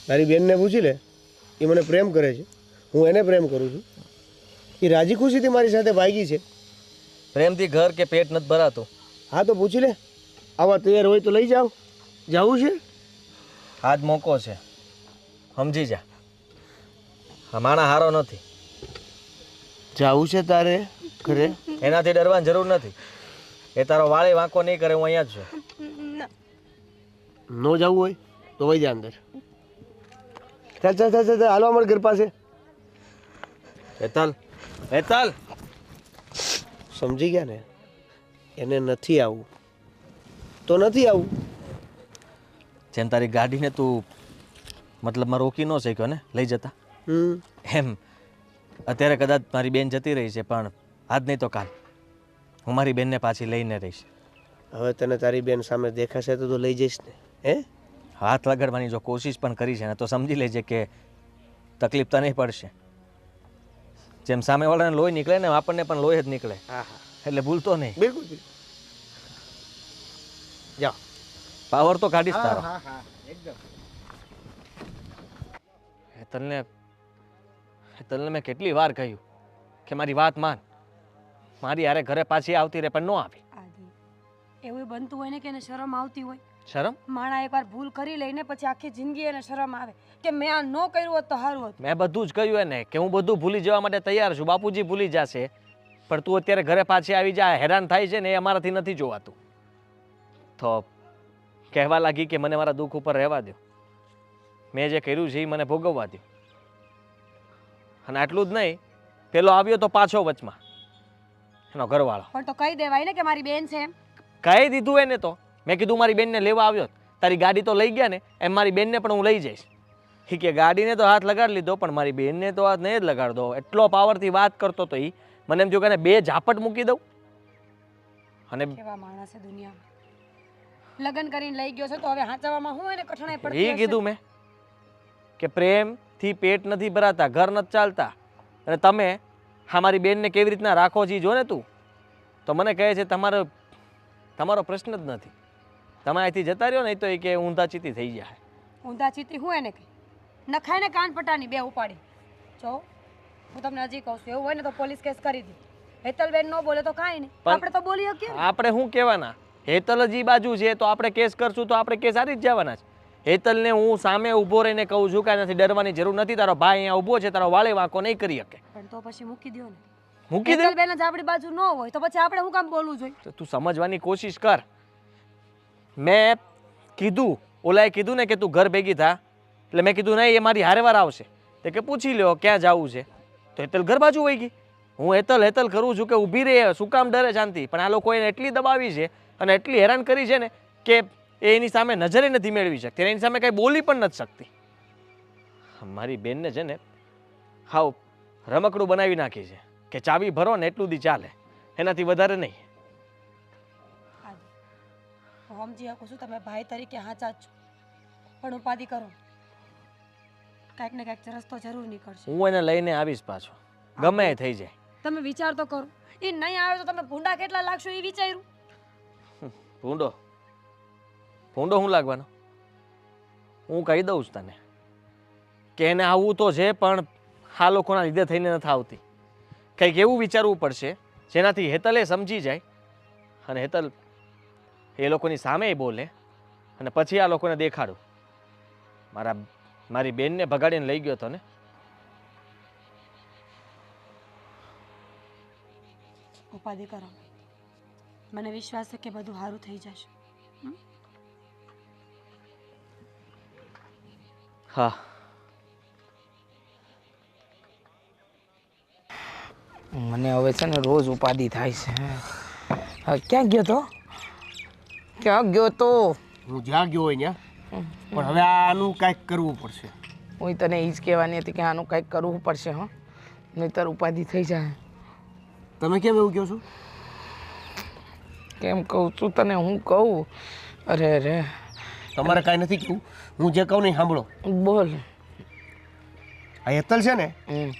તારી બેનને પૂછી લે, એ મને પ્રેમ કરે છે, હું એને પ્રેમ કરું છું. એ રાજી ખુશીથી મારી સાથે ભાગી છે. પ્રેમથી ઘર કે પેટ નથી ભરાતું. હા તો પૂછી લે. આવા તૈયાર હોય તો લઈ જાઓ. જવું છે? આજ મોકો છે, સમજી જા. આ માણા હારો નથી. જવું છે તારે ઘરે? એનાથી ડરવાની જરૂર નથી. એ તારો વાળે વાંકો નહીં કરે, હું અહીંયા જ છું. ના ન જવું હોય તો વહી જા અંદર. ચાલ ચાલ ચાલ ચાલ, હાલો અમારા ઘર પાસે. હેતલ, હેતલ, સમજી ગયા ને? એને નથી આવવું તો નથી આવવું. જેમ તારી ગાડીને તું મતલબમાં રોકી ન શક્યો ને લઈ જતા, એમ અત્યારે કદાચ મારી બેન જતી રહી છે, પણ આજ નહીં તો કાલ હું મારી બેનને પાછી લઈને રહીશ. હવે તને તારી બેન સામે દેખાશે તો તું લઈ જઈશ ને? હે? હાથ લગાડવાની જો કોશિશ પણ કરી છે ને તો સમજી લેજે કે તકલીફ તો નહીં પડશે. જેમ સામેવાળાને લોહી નીકળે ને આપણને પણ લોહી જ નીકળે. હા હા, એટલે ભૂલતો નહીં. બિલકુલ. જાઓ. પાવર તો કાઢીશ તારો. હા હા, એકદમ. હેતલને મેં કેટલી વાર કહ્યું કે મારી વાત માન, મારી હારે ઘરે પાછી આવતી રહે, પણ ન આવી. આદિ એવું બનતું હોય ને કે એને શરમ આવતી હોય. શરમ? માણા એકવાર ભૂલ કરી લઈને પછી આખી જિંદગી એને શરમ આવે કે મેં આ ન કર્યું હોત તો સારું હતું. મેં બધું જ કહ્યું એને કે હું બધું ભૂલી જવા માટે તૈયાર છું, બાપુજી ભૂલી જશે, પણ તું અત્યારે ઘરે પાછી આવી જા. હેરાન થાય છે ને એ અમારાથી નથી જોવાતું. તો કહેવા લાગી કે મને મારા દુઃખ ઉપર રહેવા દો, મેં જે કર્યું છે એ મને ભોગવવા દો. અને આટલું જ નહીં, પેલો આવ્યો તો પાછો વચમાં, એનો ઘરવાળો. પણ તો કહી દેવાય ને કે મારી બેન છે એમ. કહી દીધું એને તો. મેં કીધું મારી બેનને લેવા આવ્યો, તારી ગાડી તો લઈ ગયા ને, એમ મારી બેનને પણ હું લઈ જઈશ. એ કે ગાડીને તો હાથ લગાડી લીધો, પણ મારી બેનને તો હાથ નહીં જ લગાડ દો. એટલો પાવરથી વાત કરતો તો એ મને એમ થયું કે બે ઝાપટ મૂકી દઉં. અને કેવા માણસ છે દુનિયામાં. લગ્ન કરીને લઈ ગયો છે તો હવે હાંચવામાં હું એને કઠણાઈ પડતી એ કીધું મેં કે પ્રેમથી પેટ નથી ભરાતા, ઘર નથી ચાલતા, અને તમે હા મારી બેનને કેવી રીતના રાખો છો જો ને તું. તો મને કહે છે તમારો પ્રશ્ન જ નથી, તમે અહીંથી જતા રહ્યો ને તો એ કે ઊંધા ચીતી થઈ જાય. ઊંધા ચીતી હું એને કહી નખાય ને કાન પટાની બે ઉપાડી. જો હું તમને હજી કહું છું, એવું હોય ને તો પોલીસ કેસ કરી દે. હેતલબેન ન બોલે તો કાંઈ નહીં, આપણે તો બોલી શકીએ ને. આપણે શું કહેવાના? હેતલ જ ઈ બાજુ છે તો આપણે કેસ કરશું તો આપણે કેસ હારી જ જવાના છે. હેતલને હું સામે ઊભો રહીને કહું છું કે નથી ડરવાની જરૂર નથી, તારો ભાઈ અહીંયા ઊભો છે, તારો વાળે વાંકો નહીં કરી શકે. પણ તો પછી મૂકી દો ને. મૂકી દે. હેતલબેન જ આપણી બાજુ ન હોય તો પછી આપણે શું કામ બોલવું જોઈએ? તો તું સમજવાની કોશિશ કર. મેં કીધું, ઓલાએ કીધું ને કે તું ઘર ભેગી થા, એટલે મેં કીધું નહીં એ મારી હારેવાર આવશે. તે કે પૂછી લ્યો ક્યાં જવું છે, તો હેતલ ઘર બાજુ વહી ગઈ. હું હેતલ કરું છું કે ઊભી રહે, શું કામ ડરે શાંતિ, પણ આ લોકો એને એટલી દબાવી છે અને એટલી હેરાન કરી છે ને કે એ એની સામે નજરે નથી મેળવી શકતી, એની સામે કંઈ બોલી પણ નથી શકતી. મારી બેનને છે ને હાવ રમકડું બનાવી નાખી છે કે ચાવી ભરો ને એટલું દી ચાલે, એનાથી વધારે નહીં. હું સમજી શકું છું તમે ભાઈ તરીકે હાચા જ છો, પણ ઉપાધિ કરો, કાંઈક ને કાંઈક રસ્તો જરૂર નીકળશે. હું એને લઈને આવીશ પાછો, ગમે એ થઈ જાય. તમે વિચાર તો કરો, એ નહીં આવે તો તમે ભૂંડા કેટલા લાગશો એ વિચાર્યું? ભૂંડો શું લાગવાનો? હું કહી દઉં છું તને કે એને આવવું તો છે, પણ આ લોકોના લીધે થઈને નથી આવતી. કંઈક એવું વિચારવું પડશે જેનાથી હેતલે સમજી જાય અને હેતલ એ લોકોની સામે બોલે, અને પછી આ લોકોને દેખાડું. મારી બેનને ભગાડીને લઈ ગયો હતો ને. ઉપાધિ કરો, મને વિશ્વાસ છે કે બધું સારું થઈ જશે. હા, મને હવે છે ને રોજ ઉપાધિ થાય છે. હા, ક્યાં ગયો તો? ક્યાં ગયો તો? હું જ્યાં ગયો હોય ત્યાં, પણ હવે આનું કાંઈક કરવું પડશે. હું તને એ જ કહેવાની હતી કે આનું કંઈક કરવું પડશે. હા, નહીંતર ઉપાધિ થઈ જાય. તમે કેમ એવું કહો છો? કેમ કહું છું તને? હું કહું, અરે તમારે કાંઈ નથી કહેવું, હું જે કહું નહીં સાંભળો. બોલ. આ હેતલ છે ને, હમ.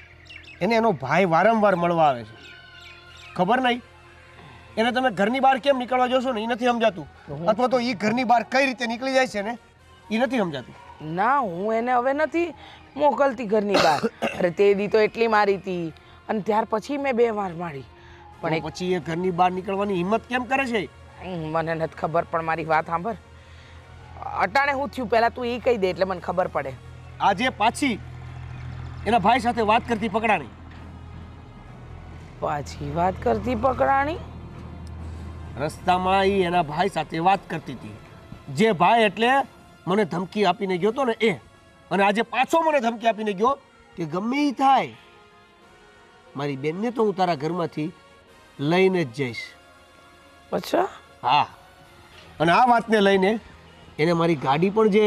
એને એનો ભાઈ વારંવાર મળવા આવે છે. ખબર નહીં એને તમે ઘરની બહાર કેમ નીકળવા જોશો ને એ નથી સમજાતું, અથવા તો એ ઘરની બહાર કઈ રીતે નીકળી જાય છે ને એ નથી સમજાતું. ના, હું એને હવે નથી મોકલતી ઘરની બહાર. અરે તે દી તો એટલી મારી હતી અને ત્યાર પછી મેં 2 વાર મારી. પણ પછી એ ઘરની બહાર નીકળવાની હિંમત કેમ કરે છે? મને નથી ખબર, પણ મારી વાત સાંભળ. અટાણે હું થયું પહેલાં તું એ કહી દે એટલે મને ખબર પડે. આજે પાછી એના ભાઈ સાથે વાત કરતી પકડાણી. પાછી વાત કરતી પકડાણી? રસ્તામાં એ એના ભાઈ સાથે વાત કરતી હતી. જે ભાઈ એટલે મને ધમકી આપીને ગયો તો ને એ, અને આજે પાછો મને ધમકી આપીને ગયો કે ગમે એ થાય મારી બેનને તો હું તારા ઘરમાંથી લઈને જ જઈશ. અચ્છા? હા, અને આ વાતને લઈને એને મારી ગાડી પણ જે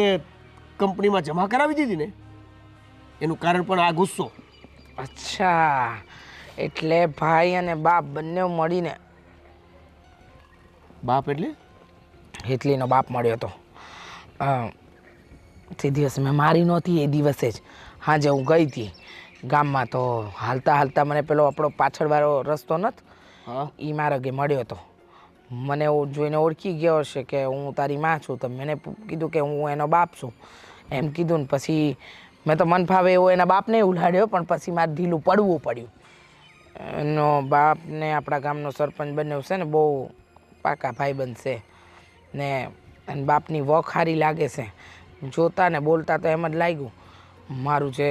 કંપનીમાં જમા કરાવી દીધી ને એનું કારણ પણ આ ગુસ્સો. અચ્છા, એટલે ભાઈ અને બાપ બંને મળીને. બાપ એટલે? હેતલીનો બાપ મળ્યો હતો. તે દિવસે મેં મારી નહોતી, એ દિવસે જ હાજે હું ગઈ હતી ગામમાં. તો હાલતા હાલતા મને પેલો આપણો પાછળવાળો રસ્તો નથી, હા, એ માર્ગે મળ્યો હતો. મને જોઈને ઓળખી ગયો હશે કે હું તારી માં છું. તો મેં કીધું કે હું એનો બાપ છું એમ કીધું ને પછી મેં તો મન ફાવે એવો એના બાપને ઉલાડ્યો, પણ પછી મારે ઢીલું પડવું પડ્યું. એનો બાપ ને આપણા ગામનો સરપંચ બન્યો છે ને, બહુ પાકા ભાઈ બનશે ને. અને બાપની વખ સારી લાગે છે, જોતા ને બોલતા તો એમ જ લાગ્યું. મારું જે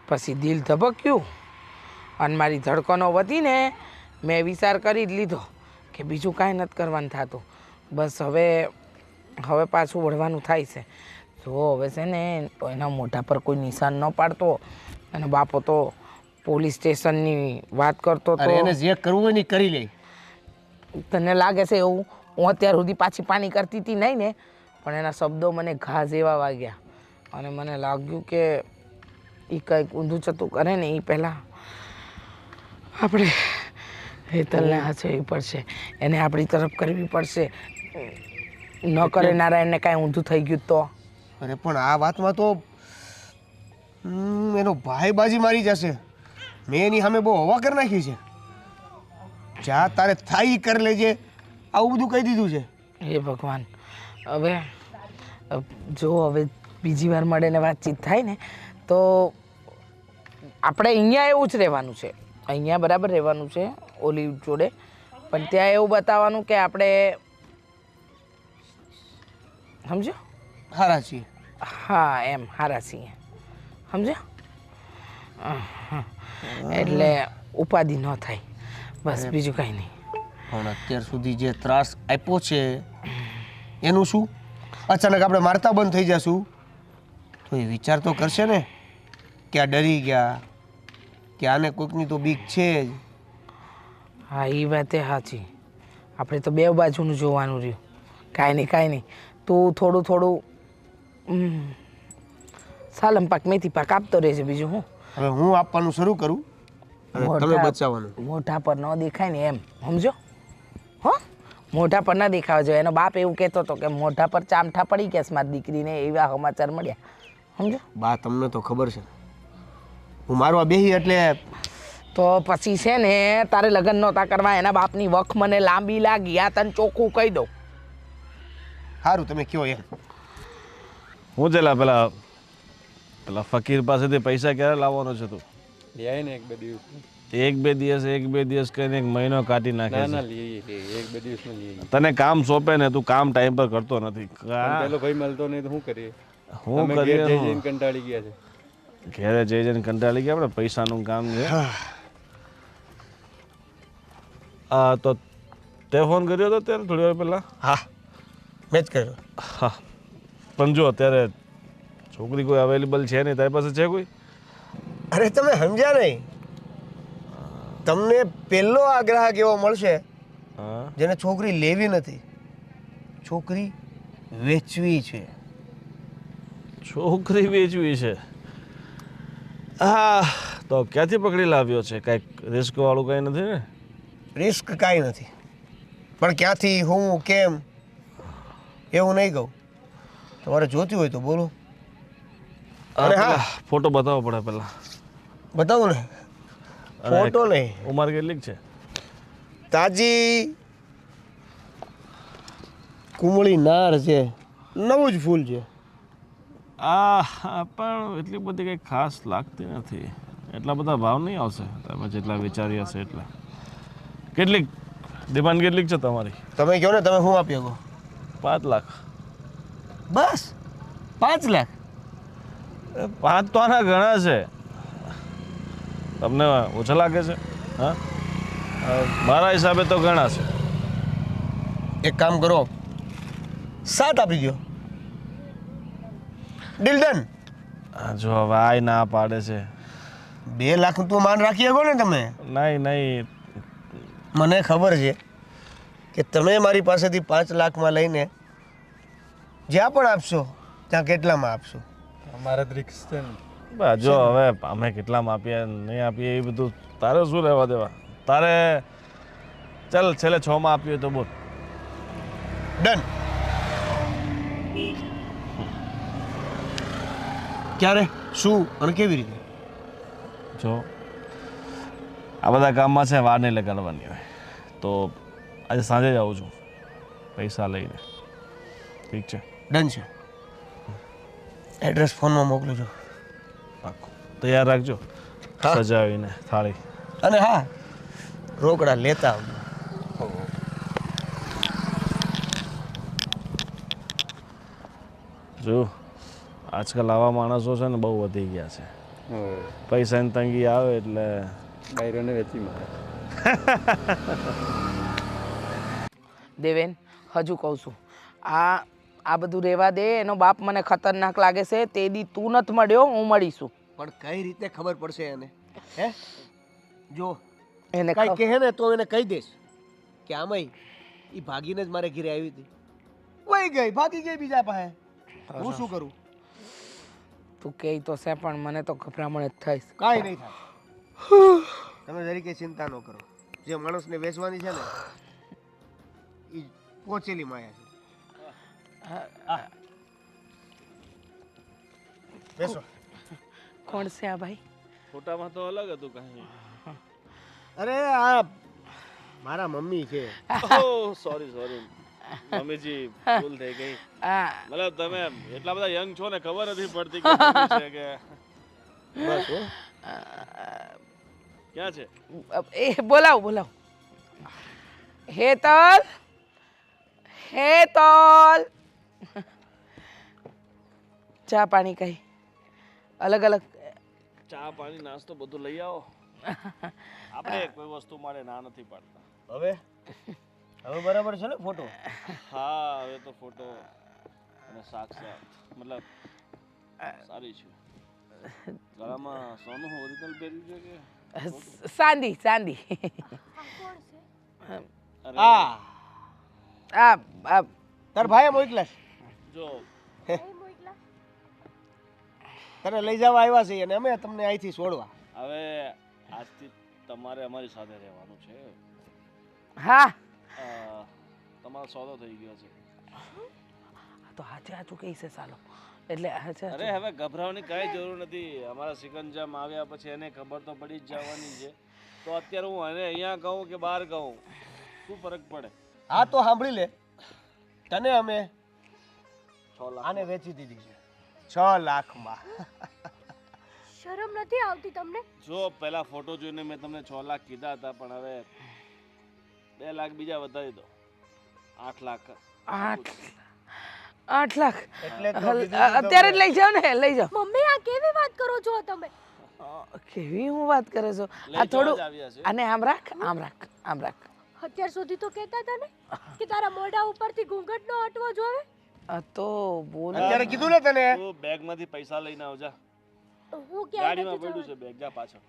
પછી દિલ ધબક્યું અને મારી ધડકનો વધીને મેં વિચાર કરી જ લીધો કે બીજું કાંઈ નથી કરવાનું થતું. બસ હવે પાછું વળવાનું થાય છે. જો હવે છે ને એના મોઢા પર કોઈ નિશાન ન પાડતો. અને બાપો તો પોલીસ સ્ટેશનની વાત કરતો તો. એને જે કરવું હોય ને કરી લે. તને લાગે છે એવું? હું અત્યાર સુધી પાછી પાણી કરતી હતી નહીં ને, પણ એના શબ્દો મને ઘા જેવા વાગ્યા અને મને લાગ્યું કે એ કંઈક ઊંધું ચતું કરે ને એ પહેલાં આપણે હેતલને હાચવવી પડશે, એને આપણી તરફ કરવી પડશે. ન કરે નારાયણને કાંઈ ઊંધું થઈ ગયું તો. અરે પણ આ વાતમાં તો એનો ભાઈ બાજી મારી જશે. મેં એની સામે બહુ હવા કરી નાખી છે. જા તારે થાય કરી લેજે, આવું બધું કહી દીધું છે. હે ભગવાન, હવે હવે બીજી વાર મળે ને વાતચીત થાય ને તો આપણે અહીંયા એવું જ રહેવાનું છે. અહીંયા બરાબર રહેવાનું છે ઓલી જોડે, પણ ત્યાં એવું બતાવવાનું કે આપણે સમજો હારા છીએ. હા, એમ હારા છીએ, સમજો. એટલે ઉપાધિ ન થાય, બસ બીજું કાંઈ નહીં. પણ અત્યાર સુધી જે ત્રાસ આપ્યો છે એનું શું? અચાનક આપણે મારતા બંધ થઈ જશું તો એ વિચાર તો કરશે ને કે આ ડરી ગયા, કે આને કોઈકની તો બીક છે જ. હા, એ વાત એ સાચી. આપણે તો બે બાજુનું જોવાનું રહ્યું. કાંઈ નહીં. તું થોડું સાલમ પાક મેથી પાક આપતો રહેશે. બીજું હું હવે હું આપવાનું શરૂ કરું અને તમે બચાવવાનું. મોઢા પર ન દેખાય ને એમ, સમજો. હો, મોઢા પર ન દેખાવા જોઈએ. એનો બાપ એવું કહેતો હતો કે મોઢા પર ચામઠા પડી ગયા છે મારી દીકરીને, એવા સમાચાર મળ્યા, સમજો. બા તમને તો ખબર છે હું મારવા બેહી એટલે તો પછી છે ને તારે લગ્ન નહોતા કરવા, એના બાપની વખ મને લાંબી લાગી. આ તને ચોખ્ખું કહી દઉં. સારું તમે કયો એમ. હું ચેલા પેલા ફકીર પાસેથી પૈસા ક્યારે લાવવાનો છે તું? લે ને 1-2 દિવસ. 1-2 દિવસ કહીને 1 મહિનો કાઢી નાખે છે. ના લઈએ 1-2 દિવસમાં લઈએ. તને કામ સોંપે ને તું કામ ટાઈમ પર કરતો નથી. પેલો ભાઈ મળતો નહીં તો શું કરીએ? હું અમે ઘેર જઈને કંટાળી ગયા છે. ઘેરે જઈને કંટાળી ગયા. આપણે પૈસાનું કામ છે. હા, તો તે ફોન કર્યો હતો ત્યારે થોડી વાર પહેલા? હા, મેં જ કર્યો. હા, પણ જો અત્યારે છોકરી કોઈ અવેલેબલ છે નહીં તારી પાસે? છે કોઈ? અરે તમે સમજ્યા નહીં. તમને પહેલો આ ગ્રાહક એવો મળશે હા, જેને છોકરી લેવી નથી, છોકરી વેચવી છે. છોકરી વેચવી છે? હા, તો ક્યાંથી પકડી લાવ્યો છે? કાંઈક રિસ્ક વાળું કાંઈ નથી ને? રિસ્ક કાંઈ નથી, પણ ક્યાંથી હું કેમ એવું નહીં કહું. તમારે જોતી હોય તો બોલો. અને હા ફોટો બતાવવો પડે પહેલા. બતાવો ને. ફોટો નહીં, ઉંમર કેટલીક છે? તાજી કુમળી નાર છે, નવું જ ફૂલ છે. પણ એટલી બધી કંઈ ખાસ લાગતી નથી. એટલા બધા ભાવ નહીં આવશે તમે જેટલા વિચારી હશે એટલા. કેટલીક ડિમાન્ડ કેટલીક છે તમારી? તમે કહો ને, તમે શું આપી શકો? 5 લાખ. બસ 5 લાખ? 5 તો આના ઘણા છે. તમને ઓછા લાગે છે? હા, મારા હિસાબે તો ઘણા છે. એક કામ કરો, 7 આપી દો. Deal done. જો હવે આ ના પાડે છે. 2 લાખ તો માન રાખી શકો ને તમે? નહીં. મને ખબર છે કે તમે મારી પાસેથી 5 લાખમાં લઈને જ્યાં પણ આપશો ત્યાં કેટલામાં આપશો? અમારે તો રિક્સ છે ને. જો હવે અમે કેટલામાં આપીએ નહીં આપીએ એ બધું તારે શું રહેવા દેવા. તારે ચાલ છેલ્લે 6માં આપીએ તો બોલ. ડન. ક્યારે, શું અને કેવી રીતે? જો આ બધા કામમાં છે વાર નહીં લગાડવાની હોય તો આજે સાંજે જ આવું છું પૈસા લઈને. ઠીક છે? ડન છે. એડ્રેસ ફોનમાં મોકલું છું. પાક્કું તૈયાર રાખજો. હા. સજાવીને થાળી. અને હા, રોકડા લેતા આવજો. જો આજકાલ આવા માણસો છે ને બહુ વધી ગયા છે. પૈસાની તંગી આવે એટલે બાયરોને વેચી મારે. દેવેન હજુ કહું છું, આ બધું રહેવા દે. એનો બાપ મને ખતરનાક લાગે છે. તે દી તું નથી મળ્યો, હું મળીશું. પણ કઈ રીતે ખબર પડશે એને? હે, જો એને કઈ કહે ને તો એને કહી દઈશ કે આમાંય એ ભાગીને જ મારે ઘરે આવી હતી. વહી ગઈ, ભાગી ગઈ બીજા પાસે. હું શું કરું? તું કહે તો છે પણ મને તો ગભરામણ જ થઈશ. કાંઈ નહીં થાય. તમે જરી કઈ ચિંતા ન કરો. જે માણસને વેચવાની છે ને એ પહોંચેલી માયા છે. બેસો. કોણ છે આ ભાઈ? ફોટામાં તો અલગ હતું કાંઈ. અરે આ મારા મમ્મી છે. સોરી મમ્મીજી ભૂલ થઈ ગઈ. મતલબ તમે એટલા બધા યંગ છો ને ખબર નથી પડતી કે મમ્મી છે કે બસ હો. ક્યાં છે? એ બોલાવ. હેતલ. ચા પાણી કઈ અલગ અલગ? ચા પાણી નાસ્તો બધું લઈ આવો. આપણે કોઈ વસ્તુ માટે ના નથી પાડતા. હવે બરાબર છે ને ફોટો? હા હવે તો ફોટો અને સાક્ષાત મતલબ સારી છે. ગળામાં સોનું ઓરિજિનલ પહેર્યું છે કે ચાંદી? આ તાર ભાઈ મોકલા જો તને લઈ જવા આવ્યા છે અને અમે તમને અહીંથી છોડવા. હવે આજથી તમારે અમારી સાથે રહેવાનું છે. હા, તમારો સોદો થઈ ગયો છે. તો હાચું કઈ છે ચાલો. એટલે અરે હવે ગભરાવાની કાંઈ જરૂર નથી. અમારા સિકંજામાં આવ્યા પછી એને ખબર તો પડી જ જવાની છે. તો અત્યારે હું એને અહીંયા કહું કે બહાર કહું શું ફરક પડે? હા તો સાંભળી લે, તને અમે 6 લાખ આને વેચી દીધી છે 6 લાખમાં. શરમ નથી આવતી તમને? જો પહેલા ફોટો જોઈને મેં તમને 6 લાખ કીધા હતા પણ હવે 2 લાખ બીજા વધારી દો. 8 લાખ. 8 લાખ એટલે તો અત્યારે જ લઈ જાઓ ને, લઈ જાઓ. મમ્મી આ કેવી વાત કરો છો તમે? કેવી હું વાત કરે છો? આ થોડું આને આમ રાખ. અત્યાર સુધી તો કહેતા હતા ને કે તારા મોઢા ઉપરથી ઘૂંઘટ નો હટવો જોવે. આ તો બોલ. અત્યારે કીધું ને તને. તું બેગમાંથી પૈસા લઈને આવજા. હું ક્યાંય ગાડીમાં નથી પડ્યું છે જવાની. બેગ. જા પાછળ.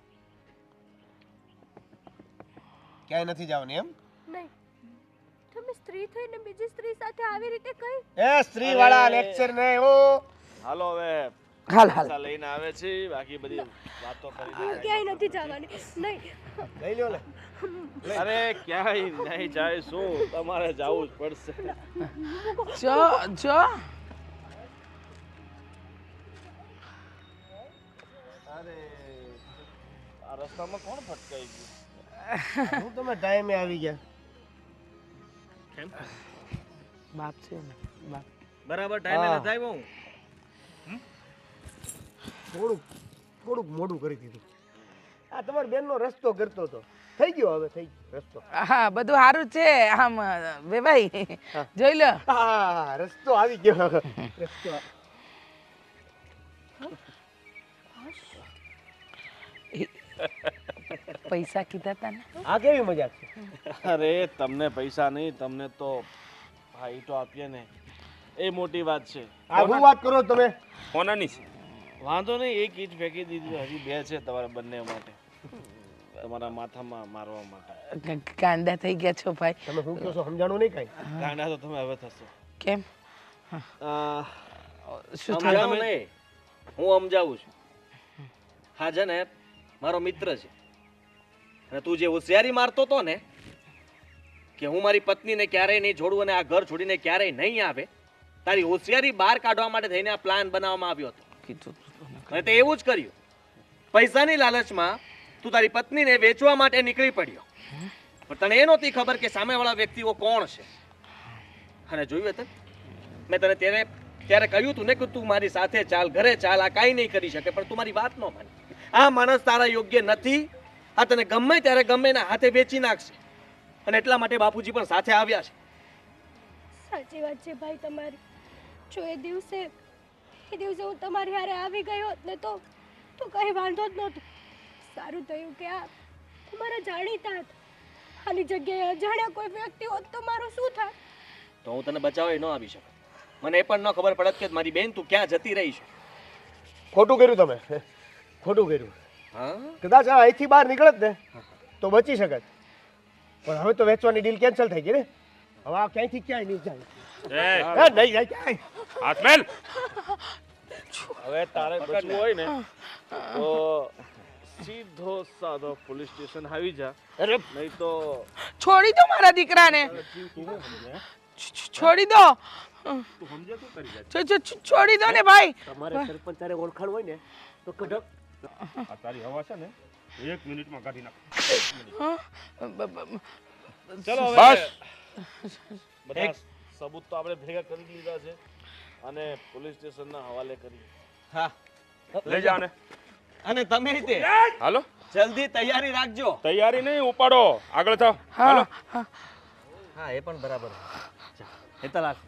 ક્યાંય નથી જવાની એમ? નહીં, તમે સ્ત્રી થઈને બીજી સ્ત્રી સાથે આવી રીતે કઈ? એ સ્ત્રી વાળા લેક્ચર નહીં હો. હાલો હવે હાલ પૈસા લઈને આવે છે બાકી બધી વાતો કરી દે. ક્યાંય નથી જવાની. નહીં, લઈ લ્યો લે. અરે ક્યાંય નહીં જાય શું તમારે જવું જ પડશે. જો અરે આ રસ્તામાં કોણ ફટકાઈ ગયું? હું તમે ટાઈમે આવી ગયા. બાપ છે ને બાપ. બરાબર ટાઈમે હા. નથી આવ્યો હું. થોડુંક મોડું કરી દીધું. આ તમારા બેનનો રસ્તો કરતો હતો. થઈ ગયો હવે થઈ ગયો રસ્તો. હા બધું સારું છે આમ ભાઈ જોઈ લો. હા રસ્તો આવી ગયો. રસ્તો પૈસા કીધા તા ને. આ કેવી મજાક છે? અરે તમને પૈસા નહીં, તમને તો ભાઈ તો આપીએ ને એ મોટી વાત છે. આ શું વાત કરો તમે? કોનાની છે? વાંધો નહીં, એક ઈંટ ફેંકી દીધી, હજી બે છે તમારા બંને માટે, તમારા માથામાં મારવા માટે. કાંડા થઈ ગયા છો ભાઈ. તમે શું કહો છો સમજાણું નહીં કાંઈ? ગાંડા તો તમે હવે થશો. કેમ શું થયું? સમજાવું નહીં, હું સમજાવું છું. હા છે ને મારો મિત્ર છે અને તું જે હોશિયારી મારતો હતો ને કે હું મારી પત્નીને ક્યારેય નહીં છોડું અને આ ઘર છોડીને ક્યારેય નહીં આવે, તારી હોશિયારી બહાર કાઢવા માટે થઈને આ પ્લાન બનાવવામાં આવ્યો હતો કીધું અને તે એવું જ કર્યું. પૈસાની લાલચમાં તું તારી પત્નીને વેચવા માટે નીકળી પડ્યો, પણ તને એ નહોતી ખબર કે સામેવાળા વ્યક્તિઓ કોણ છે. અને જોયું હતું મેં તને ત્યારે કહ્યું તું ને કે તું મારી સાથે ચાલ, ઘરે ચાલ, આ કાંઈ નહીં કરી શકે, પણ તું મારી વાત ન માની. આ માણસ તારા યોગ્ય નથી, આ તને ગમે ત્યારે ગમે એના હાથે વેચી નાખશે અને એટલા માટે બાપુજી પણ સાથે આવ્યા છે. સાચી વાત છે ભાઈ તમારી. જો એ દિવસે હું તમારી હારે આવી ગઈ હોત ને તો કંઈ વાંધો જ નહોતો. સારું થયું કે આ તમારા જાણીતા હતા. આની જગ્યાએ અજાણ્યા કોઈ વ્યક્તિ હોત તો મારું શું થાય? તો હું તને બચાવવા ન આવી શકત. મને એ પણ ન ખબર પડત કે મારી બેન તું ક્યાં જતી રહી છે. ખોટું કર્યું તમે, ખોટું કર્યું. હા કદાચ આ અહીંથી બહાર નીકળત ને તો બચી શકત, પણ હવે તો વેચવાની ડીલ કેન્સલ થઈ ગઈ ને. હવે આ ક્યાંયથી ક્યાંય નહીં જાય. નહીં જાય ક્યાંય. હાથ મેલ. હવે તારે બચવું હોય ને તો સીધો સાધો પોલીસ સ્ટેશન આવી જા, નહીં તો છોડી દો મારા દીકરાને, છોડી દો. છોડી દો ને ભાઈ. તમારે સરપંચ તારે ઓળખાણ હોય ને તો કઢક. આ તારી હવા છે ને 1 મિનિટમાં કાઢી નાખ. ચલો હવે બસ. બધા સબૂત તો આપણે ભેગા કરી લીધા છે અને પોલીસ સ્ટેશનના હવાલે કરી. હા લઈ જા ને. અને તમે તે હાલો. જલ્દી તૈયારી રાખજો. તૈયારી નહીં, ઉપાડો, આગળ થાવ. હા હાલો. હા હા એ પણ બરાબર. હેતલ હાલ.